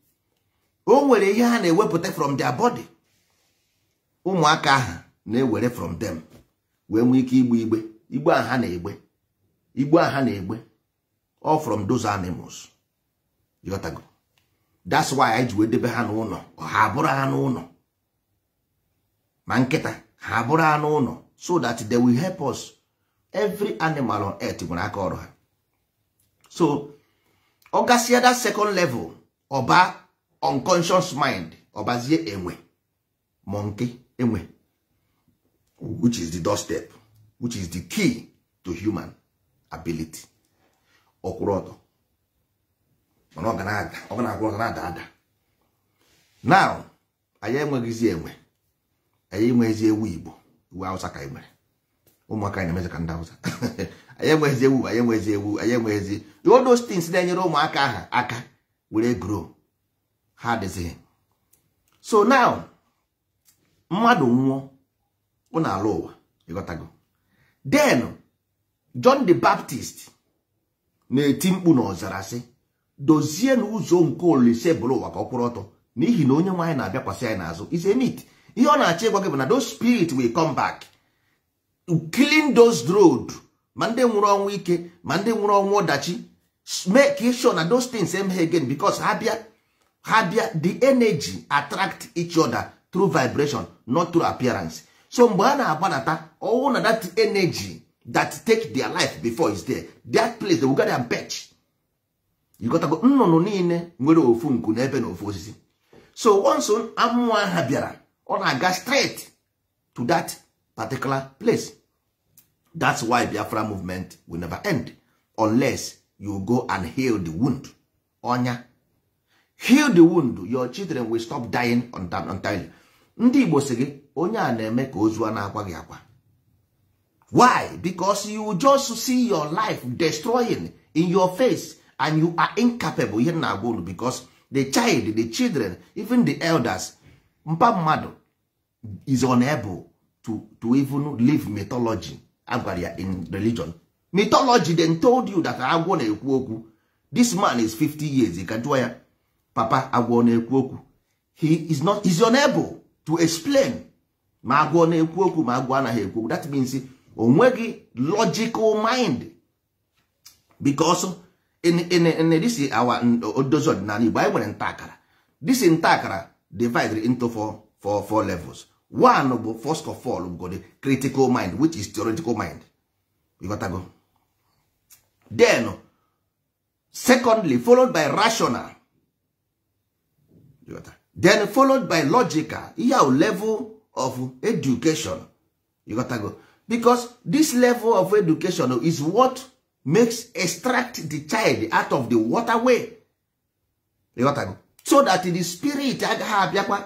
O nwere ihe ha na-ewepụta from their body. Ụmụaka aha na-ewere from them. Wee nwee ike igbe igbe. Igbe aha na-egbe. Igbe aha na-egbe. All from those animals. You got to go. That's why I ji wee debe ha n'ụlọ. Ha bụrụ ha n'ụlọ. Ma nkịta ha bụrụ ha n'ụlọ. So that they will help us. Every animal on earth nwere aka ọrụ ha. So, ọ gasịa that second level, ọba unconscious mind, ọbazie enwe. Monkey, enwe. Which is the doorstep. Which is the key to human ability. Ọkwụrụ ọtọ. Now, anyị enweghịzi enwe. Anyị enweghịzi ewu Igbo. Ewu Hausa ka anyị nwere. Ụmụaka anyị na-emezi ka ndị Hausa. Anyị enweghịzi ewu, anyị enweghịzi ewu, anyị enweghịzi. All those things na-enyere ụmụaka aha aka were grow. Ha adịghị. So now, mmadụ nwụọ, ọ na-alụ ụwa. Ịghọtago. Then, John the Baptist na-eti mkpu n'ọzara sị, dozie n'ụzọ nke Olise bụrụ ụwa ka ọ kwụrụ ọtọ n'ihi na onye nwaanyị na-abịakwasị anyị n'azụ. Is a myth. Ihe ọ na-achọ ịgwa gị bụ na those spirit will come back killing those road. Ma ndị nwụrụ ọnwụ ike, ma ndị nwụrụ ọnwụ ọdachi, make sure na those things emeghe again because ha bịa the energy attract each other through vibration, not through appearance. So mgbe a na-agbanata ọwụ na that energy that take their life before is there, that place they will get and patch. You got to go nnụnụ niile nwere ofu nku na ebe na ofu osisi. So once amụọ ha bịara, ọ na-aga straight to that particular place. That's why Biafra movement will never end unless you go and heal the wound. Onya. Heal the wound, your children will stop dying entirely. Ndị Igbo sị gị, onye a na-eme ka ozu a na-akwa gị akwa. Why? Because you just see your life destroying in your face and you are incapable ihe na-agwa unu because the child, the children, even the elders, mpa mmadụ is unable to even live mythology agwara ya in religion. Mythology then told you that agwọ na-ekwu okwu. This man is 50 years. He can do ya. Papa agwọ na-ekwu okwu. He is unable to explain. Ma agwọ na-ekwu okwu, ma agwọ anaghị ekwu okwu. That means onweghị logical mind. Because in this is our odozo ọdịnala Igbo, anyị nwere ntakara. This ntakara divided into four levels. One bụ first of all go the critical mind, which is theoretical mind. You got to go. Then secondly, followed by rational. You got to. Then followed by logical. Here level of education. You got to go. Because this level of education is what makes extract the child out of the waterway. You got to go. So that the spirit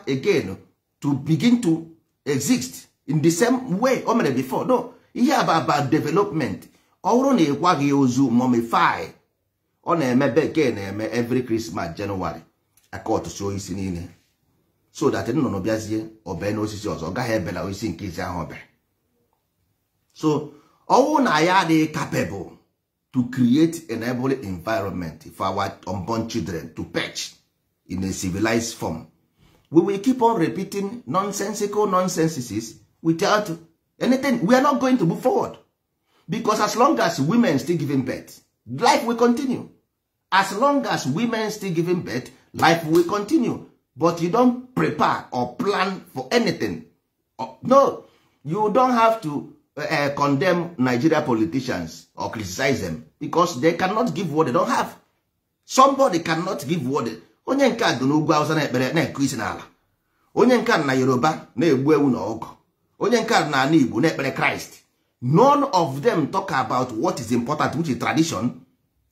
again to begin to exist in the same way before. No, here about development. Ọrụ na-ekwa gị ozu mummify. Ọ na-eme bekee na-eme every Christmas January. Akọtụ so isi niile. So that nnụnụ bịazie obe n'osisi ọzọ. Ọ gaghị ebela osisi nke isi ahụ obere. So ọwụ na ya dị capable to create an enabling environment for our unborn children to perch in a civilized form. We will keep on repeating nonsensical nonsenses without anything. We are not going to move forward. Because as long as women still giving birth, life will continue. As long as women still giving birth, life will continue. But you don't prepare or plan for anything. No, you don't have to condemn Nigeria politicians or criticize them because they cannot give what they don't have. Somebody cannot give what they... Onye nke a dị n'ugwu Hausa na-ekpere na-ekụ isi n'ala. Onye nke a na Yoruba na-egbu ewu na ọgụ. Onye nke a na Igbo na-ekpere Christ. None of them talk about what is important, which is tradition,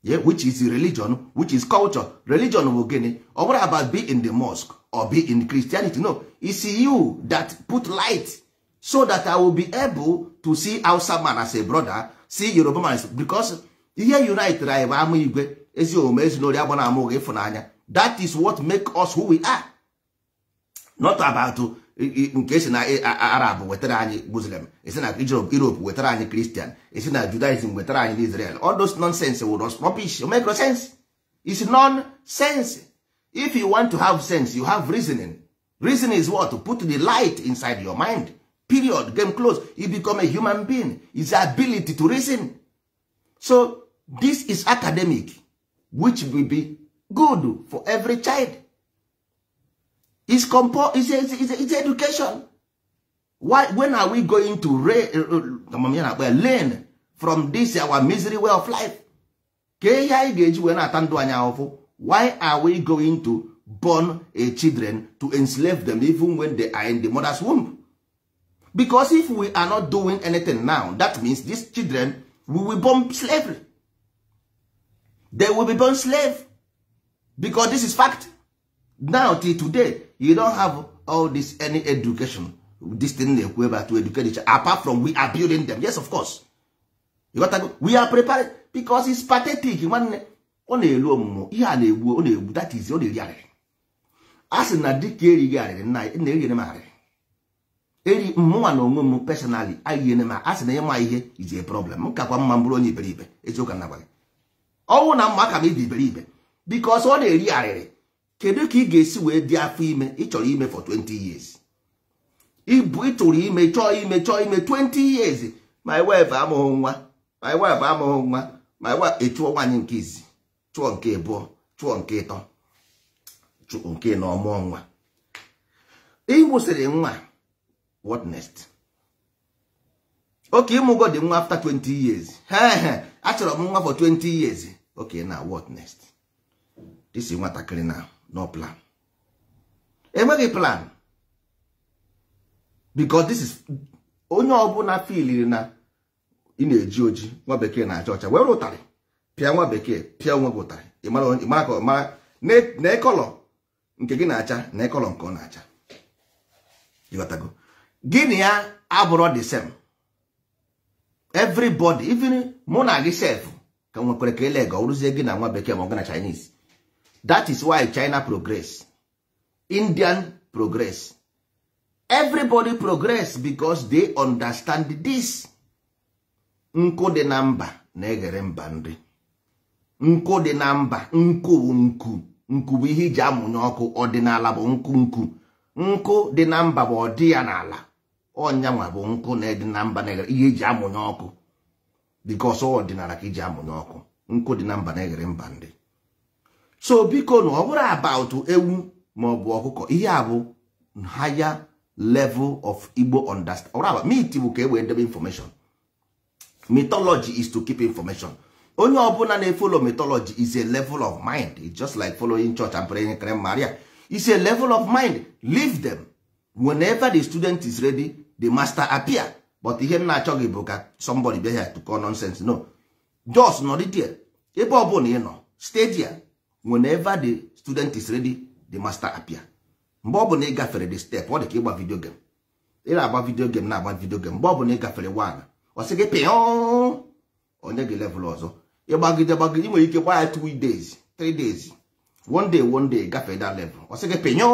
yeah, which is religion, which is culture. Religion will gain it. Or what about be in the mosque or be in Christianity? No, it's you that put light so that I will be able to see Hausa man as a brother, see Yoruba man as, because here unite, that is what make us who we are. Not about to in case na Arab wetara anyị Muslim, it's na Europe wetara anyị Christian, it's na Judaism wetara anyị Israel. All those nonsense will not rubbish. Make no sense. It's nonsense. If you want to have sense, you have reasoning. Reasoning is what? To put the light inside your mind. Period. Game close. You become a human being. It's the ability to reason. So this is academic, which will be good for every child. It's education. Why? When are we going to learn from this our misery way of life? Why are we going to born a children to enslave them even when they are in the mother's womb? Because if we are not doing anything now, that means these children will be born slavery. They will be born slave. Because this is fact. Now till today, you don't have all this any education. This thing they were to educate each other. Apart from we are building them. Yes, of course. You got to go. We are prepared because it's pathetic. That is only as na eri mwa no ngomu personally ayene ma as na yema ihe is a problem. Nkakwa mmamburo onye iberibe. Ezoka na gwale. Owu na mma ka me iberibe because ọ na-eri arịrị. Kedu ka ị ga-esi wee dị afọ ime ị chọrọ ime for 20 years? Ibu ịtụrụ ime chọọ ime 20 years. My wife amụghị nwa. My wife amụghị nwa. My wife echụọ nwanyị nke izi. Chụọ nke abụọ, chụọ nke ịtọ. Chụọ nke na ọmụọ nwa. Ịmụsịrị nwa. What next? Okay, ịmụgo dị nwa after 20 years. Achọrọ m nwa for 20 years. Okay, now what next? This is nwatakịrị now. No plan. Enweghị plan. Because this is onye ọbụla feeling na ị na-eji oji nwa bekee na-acha ọcha wee rụtarị pịa nwa bekee pịa nwa gụtarị ịmara ka mara na ekọlọ nke gị na-acha na ekọlọ nke ọ na-acha. Ịghọtago? Gịnị ya abụrụ the same. Everybody, even mụ na gị self, ka nwekwere ka ele ga uruzie gị na nwa bekee ma ọ na Chinese. That is why China progress, Indian progress, everybody progress because they understand this. Nkụ dị na mba na-eghere mba nri. Nkụ dị na mba, nkụ bụ ihe iji amụnye ọkụ, ọdịnala bụ nkụ. Nkụ dị na mba bụ ọdị ya n'ala. Ọnyanwa bụ nkụ na-edi na mba na-eghere ihe iji amụnye ọkụ. Because ọdịnala ka iji amụnye ọkụ. Nkụ dị na mba na-eghere mba nri. So biko no, ọ bụrụ about ewu ma ọ bụ ọkụkọ, ihe a bụ higher level of Igbo understand. Or about meat bụ ka ewe edebe information. Mythology is to keep information. Onye ọbụla na-follow mythology is a level of mind. It's just like following church and praying Krem Maria. It's a level of mind. Leave them. Whenever the student is ready, the master appear. But ihe na-achọghị bụ ka somebody be here to call nonsense. No. Just not it here. Ebe ọbụla ị nọ, stay there. Whenever the student is ready, the master appear. Mgbe ọbụla ị gafere the step, ọ dị ka ịgba video game. Ị na-agba video game na-agba video game. Mgbe ọbụla ị gafere 1, ọ sị gị pịọ, onye gị level ọzọ. Ịgbagide ị nwere ike gbaa 2 days, 3 days. One day gafere that level. Ọ sị gị pịọ,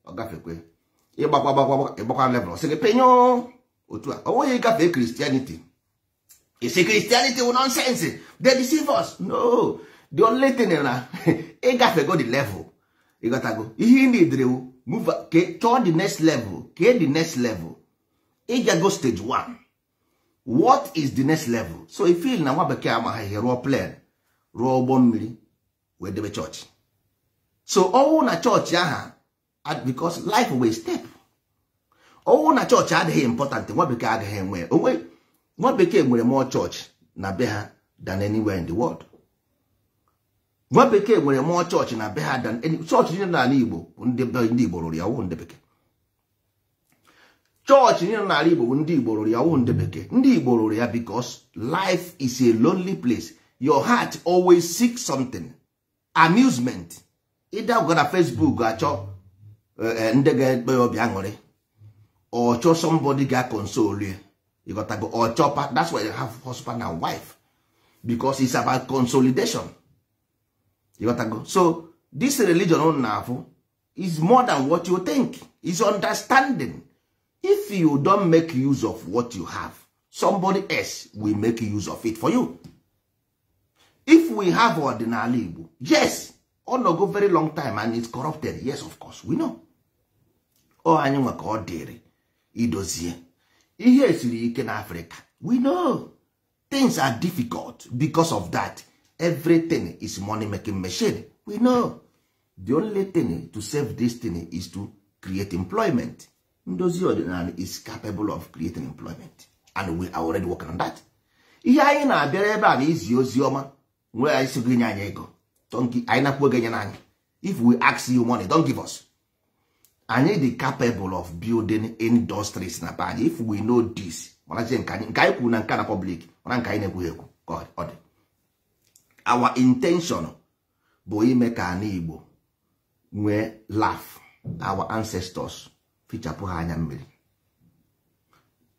ọ gafekwe. Ịgbakwa level, ọ sị gị pịọ. Otu a, ọ nweghị ịgafe Christianity. You see, Christianity will nonsense. They deceive us. No. The only thing is na you got to go the level. You got to go. You need to move to the next level. The next level. You got to go stage 1. What is the next level? So if you na wabeke ama raw plane, raw bomb with the church. So all na church yaha because life will step. All na church adịghị important. Wabeke adịghị enwe. Wabeke nwere more church na be ha than anywhere in the world. Nwa bekee nwere more church na be ha than any church niile n'ala Igbo ndị Igbo rụrụ ya wụ ndị bekee. Church niile n'ala Igbo bụ ndị Igbo rụrụ ya wụ ndị bekee. Ndị Igbo rụrụ ya because life is a lonely place. Your heart always seeks something. Amusement. Either go na Facebook achọ ndị ga-ekpe obi aṅụrị or chọ somebody ga-console you. You got to go or chopper. That's why you have husband and wife. Because it's about consolidation. You got to go. So this religion on now is more than what you think. It's understanding. If you don't make use of what you have, somebody else will make use of it for you. If we have ordinary Igbo, yes, on no go very long time and it's corrupted. Yes, of course, we know. Oh, I know what God did. Idozie. Here in Africa, we know things are difficult. Because of that, everything is money-making machine. We know. The only thing to save this thing is to create employment. Ndozi Ordinary is capable of creating employment. And we are already working on that. Ihe anyị na-abịara ebe a na-ezi ozi ọma nwere anyị sị gị nye anyị ego. Anyị na-akpọ gị nye anyị. If we ask you money, don't give us. Anyị dị capable of building industries na banye. If we know this, nke anyị kwuru na nke na public, mana nke anyị na-ekwu ekwu. God. Our intention bụ ime ka anyị Igbo nwee laugh. Our ancestors fichapụ ha anya mmiri.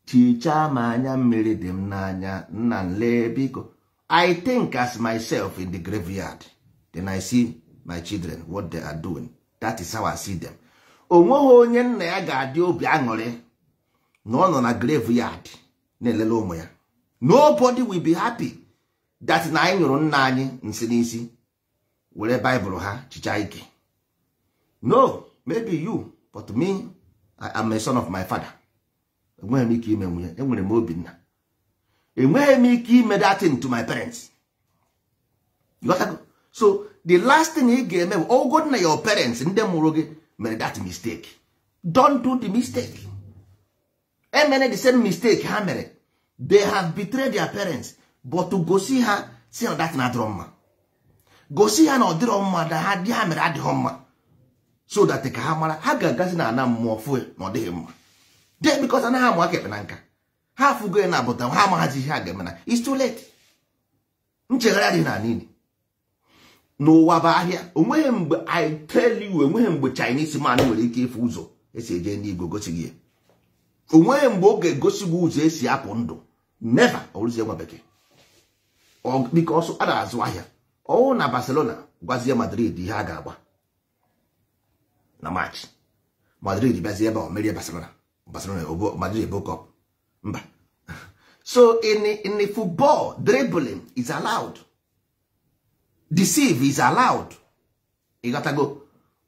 Chicha ma anya mmiri dị m n'anya nna nle biko. I think as myself in the graveyard. Then I see my children, what they are doing. That is how I see them. Onweghị onye nna ya ga-adị obi aṅụrị na ọ nọ na graveyard na-elele ụmụ ya. Nobody will be happy that na anyị nyụrụ nna anyị nsị n'isi were Bible ha chicha ike. No, maybe you, but me, I am a son of my father. Enweghị m ike ime nwunye, enwere m obi nna. Enweghị m ike ime that thing to my parents. You got to go. So the last thing you get, oh God, na your parents ndị mụrụ gị made that mistake. Don't do the mistake. And many the same mistake ha mere. They have betrayed their parents, but to go see her, see how that na drama. Go see her no drama that had the hammer at home. So that the camera haga gazina na more full no de him. Then because I know what kepenanka. Half go na but how much he haga. It's too late. Nchegara na nini. No wabahia. I tell you, when Chinese man will give uzo. Esi eje ndị Igbo gosi gị. Onwe mgbe oge gosi gị uzo esi apụ ndụ. Never. Oluzie nwa bekee. because a na-azụ ahịa ọwụ na Barcelona gwazie Madrid ihe a ga-agba na match Madrid bịazie ebe ọ merie Barcelona Madrid ebo cup mba. So in the football, dribbling is allowed, deceive is allowed. You gotta go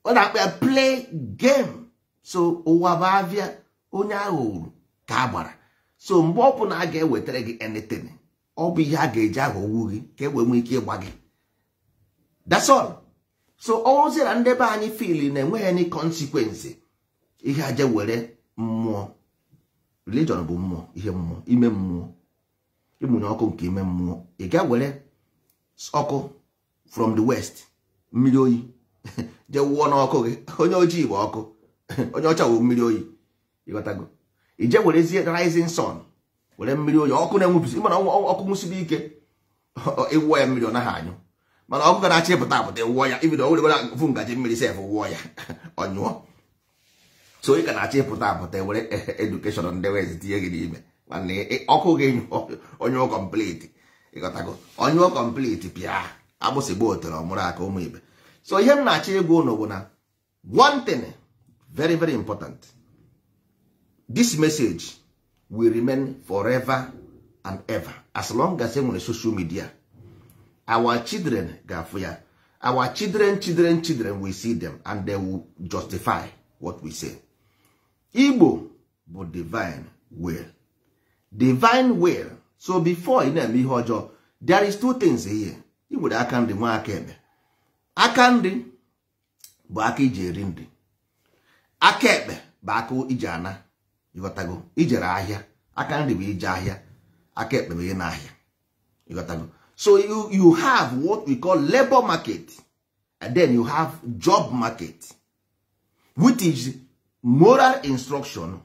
on a play game. So ụwa bụ avia onye ahụ ka agbara. So mgbe ọ bụ na a ga-ewetara gị anything, ọ bụ ihe a ga-eji aghọgbu gị ka e wee nwee ike ịgba gị. That's all. So ozi na ndebe anyị feel na enweghị any consequence. Ihe aja were mmụọ. Religion bụ mmụọ, ihe mmụọ, ime mmụọ. Ịmụnye ọkụ nke ime mmụọ. Ị ga were ọkụ from the west, mmiri oyi. Je wụọ n'ọkụ gị. Onye ojii bụ ọkụ. Onye ọcha bụ mmiri oyi. Ịghọtago. I je werezie rising sun. Were mmiri oyi, ọkụ na-enwupụsị. Ịma na ọkụ nwụsịrị ike. Ịwụọ ya mmiri ọ naghị anyụ. Mana ọkụ ga na-achị pụta apụta wụọ ya. Ibido o were fụ ngaji mmiri sef wụọ ya. Ọnyụọ. So ị ka na-achị pụta apụta were education ndị wezi tinye gị n'ime. Mana ọkụ gị onyụọ complete. Ịghọtago. Onyụọ complete pịa. Agbụsị gbo otere ọmụrụ aka ụmụ ibe. So ihe m na-achọ ịgwa unu bụ na one thing very very important. This message will remain forever and ever as long as enwere social media. Our children ga-afụ ya. Our children will see them and they will justify what we say. Igbo bụ divine will. Divine will. So before ị na-eme ihe ọjọọ, there is two things here. Ị nwere aka nri nwa aka ekpe. Aka nri bụ aka iji eri nri. Aka ekpe bụ aka iji ana. Ịghọtago. Ijere ahịa. Aka nri bụ ije ahịa. Aka ekpe bụ ị na ahịa. Ịghọtago. So you have what we call labor market. And then you have job market, which is moral instruction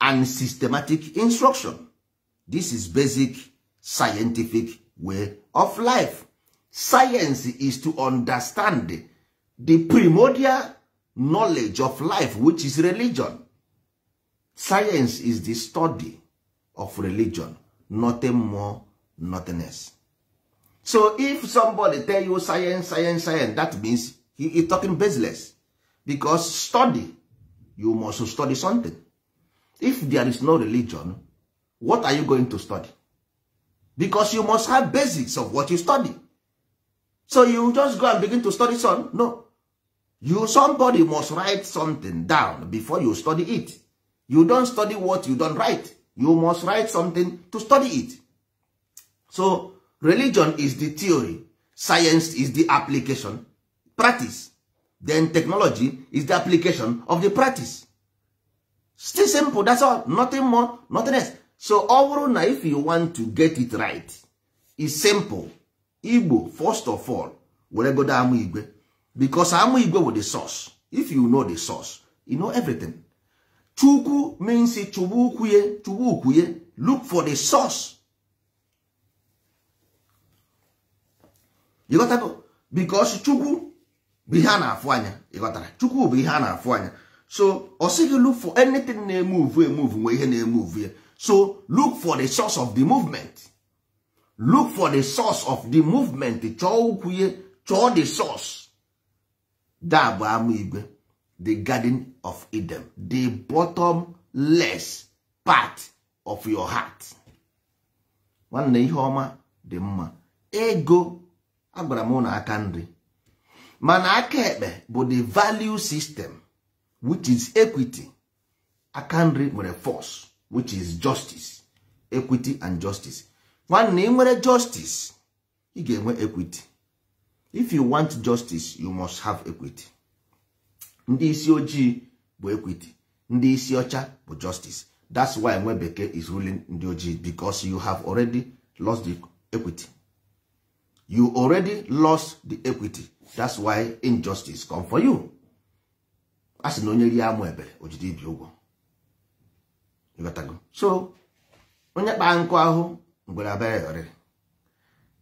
and systematic instruction. This is basic scientific way of life. Science is to understand the primordial knowledge of life, which is religion. Science is the study of religion, nothing more, nothing less. So if somebody tell you science, that means he is talking baseless. Because study, you must study something. If there is no religion, what are you going to study? Because you must have basics of what you study. So you just go and begin to study something? No. Somebody must write something down before you study it. You don't study what you don't write. You must write something to study it. So religion is the theory. Science is the application. Practice. Then technology is the application of the practice. Still simple, that's all. Nothing more, nothing less. So overall, now if you want to get it right, it's simple. Igbo, first of all, we'll go to Amu Igwe. Because Amu Igwe with the source. If you know the source, you know everything. Chukwu means chubukuye. Look for the source. You got that? Because Chukwu be hana afwanya. You got that? Chukwu be hana afwanya. So, also you look for anything they move, move. So, look for the source of the movement. Look for the source of the movement. Cho the source. The Garden of Eden. The bottomless part of your heart. One day, Homa, the mama. Ego, Abramona Akandri. Mana akebe, but the value system, which is equity. Akandri with a force, which is justice. Equity and justice. One name with a justice, he gave me equity. If you want justice, you must have equity. Ndi isi ojii bụ equity. Ndi isi ọcha bụ justice. That's why Nwebeke is ruling ndi ojii, because you have already lost the equity. You already lost the equity. That's why injustice come for you. As no nyeri amu ebere ojidi bi ụgwọ. You got to go. So, onye kpa nkụ ahụ ngwere abere yore.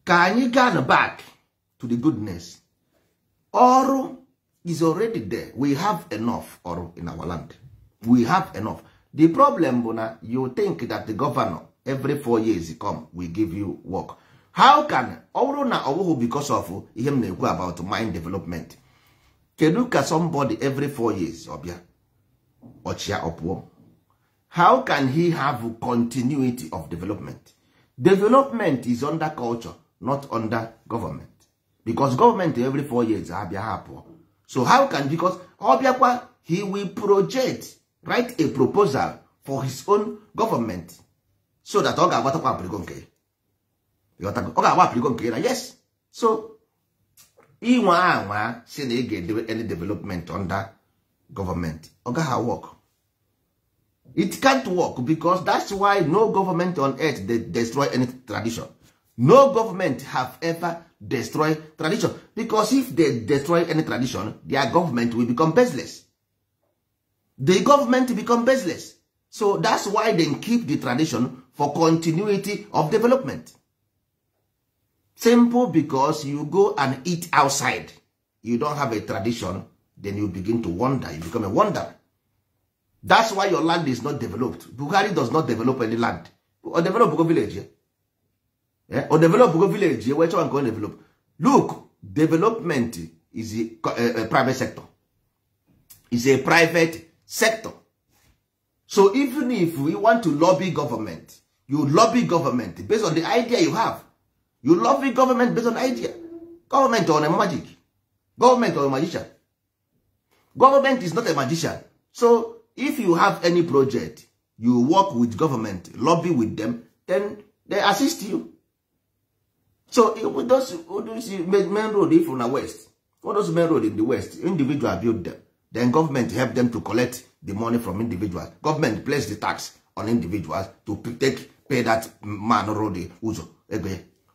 Ka anyị gaa back to the goodness. Ọrụ is already there. We have enough ọrụ in our land. We have enough. The problem, Bona, you think that the governor every 4 years he come, we give you work. How can because of him about mind development? Kedu ka somebody every 4 years obia ochia opwo? How can he have continuity of development? Development is under culture, not under government. Because government every 4 years abia hapo. So how can, because obiakwa he will project, write a proposal for his own government so that oga watakwa prigonke. Yes. So Iwa say they get any development under government. Oga work. It can't work because that's why no government on earth they destroy any tradition. No government have ever destroyed tradition. Because if they destroy any tradition, their government will become baseless. The government become baseless. So that's why they keep the tradition for continuity of development. Simple, because you go and eat outside. You don't have a tradition, then you begin to wonder. You become a wanderer. That's why your land is not developed. Buhari does not develop any land. Or develop a village. Yeah? Or develop a village. Which one can develop? Look, development is a private sector. It's a private sector. So even if we want to lobby government, you lobby government based on the idea you have. You lobby government based on idea. Government on a magic. Government or a magician. Government is not a magician. So if you have any project, you work with government, lobby with them, then they assist you. So with those main road if from the west, all those main road in the west, individual build them. Then government help them to collect the money from individuals. Government place the tax on individuals to pay that man road uzo.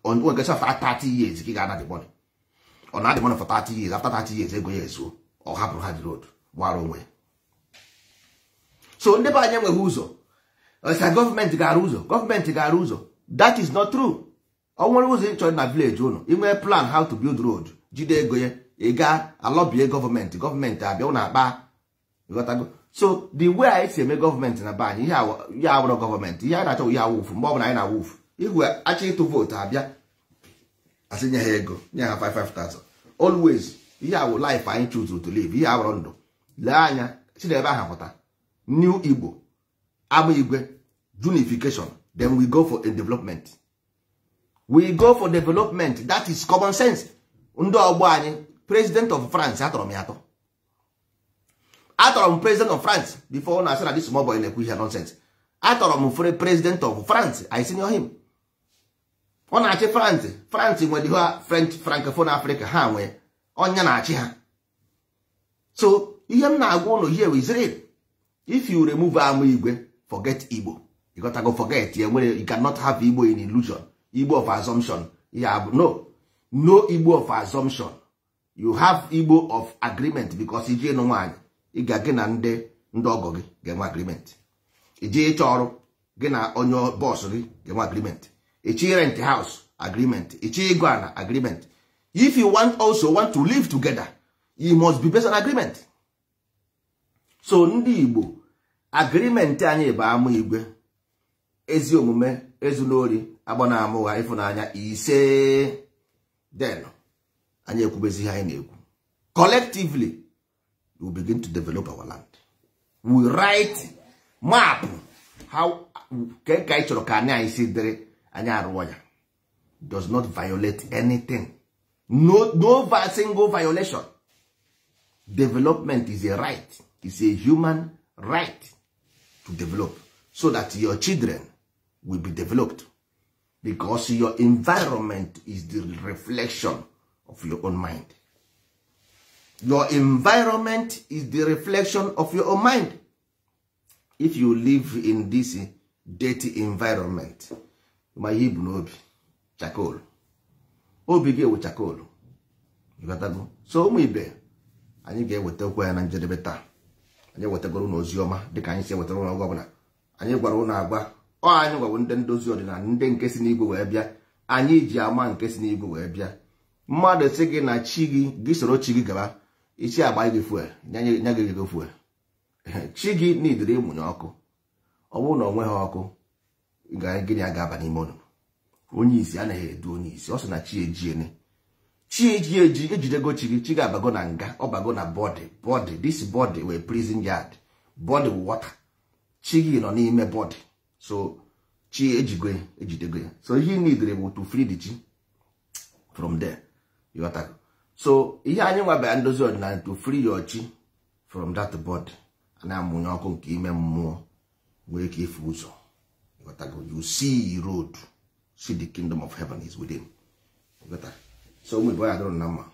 On for 30 years, he got the money. Or not the money for 30 years. After 30 years, they go yes, or have to have the road. One way. So never nyamwe huzo. It's a government garuzo. Government garuzo. That is not true. I want to in a village. You may plan how to build road. Jide goye. Ega a lobby government. Government ba. You got to go. So the way I say me government in a ban, you have no government. You have that you have wolf. More than a wolf. If we are actually to vote, I say here go. You have 5,000. Always, you have life I choose to live. You have rondo. Lanya, see the ever New Igbo, Abu Igwe, unification. Then we go for a development. We go for development. That is common sense. Undo Obwani, President of France, Atorom President of France. Before I said this small boy in a nonsense. Atorom President of France. I senior him. On France, France when you are French Francophone Africa, Hanwe, on Yanachi. So you have now going to hear Israel. If you remove Igwe, forget Igbo. You gotta go forget. You cannot have Igbo in illusion. Igbo of assumption. You have no Igbo of assumption. You have Igbo of agreement because ije no one. Igage na ndogo gi get agreement. Ije choro gi na onyo boss gi get agreement. Ichi rent house agreement. Ichi iguana agreement. If you also want to live together, you must be based on agreement. So ndị Igbo agreement anyị bụ amụ Igwe ezi omume ezunori agbana amụgha ịfụnanya ise then anyị ekwubezi ihe anyị na-ekwu. Collectively we will begin to develop our land. We write map how ka anyị chọrọ ka anyị si dịrị anyị arụọ ya. Does not violate anything. No single violation. Development is a right. It's a human right to develop so that your children will be developed, because your environment is the reflection of your own mind. Your environment is the reflection of your own mind. If you live in this dirty environment, my Hebrew no be charcoal. Obi ge with charcoal. You got to go. So we be and you get with the way and the better. Anyị wetagoro n'oziọma dịka anyị si wetara ụlọ ọbụla anyị gwara ụlọ agba anyị gwa ndị ndozi ọdịnala ndị nke si n'igwe wee bịa anyị ji ama nke si n'igwe wee bịa mmadụ sị gị na chi gị soro chi gị gaba isi agba gị fuel nya gị go fuel chi gị n'idiri ịmụnye ọkụ ọ bụrụ na onwe ha ọkụ gịnị aga aba n'ime ọnụ onye isi anaghị edu onye isi. Ọ sị na chi ejiene, chi eji ejidego chi gị, chi ga-abago na nga, ọ bago na body. This body were prison yard, body water. Chi gị nọ n'ime body, so chi ejidego ya. So he needed to free the chi from there. You got that? So ihe anyị nwabe ndozi ọdịnala to free your chi from that body. Na amụnye ọkụ nke ime mmụọ nwee ike ifu ụzọ. You got that? You see road, see the kingdom of heaven is within. You got that? So ụmụ Igbo ya dọrọ na mma.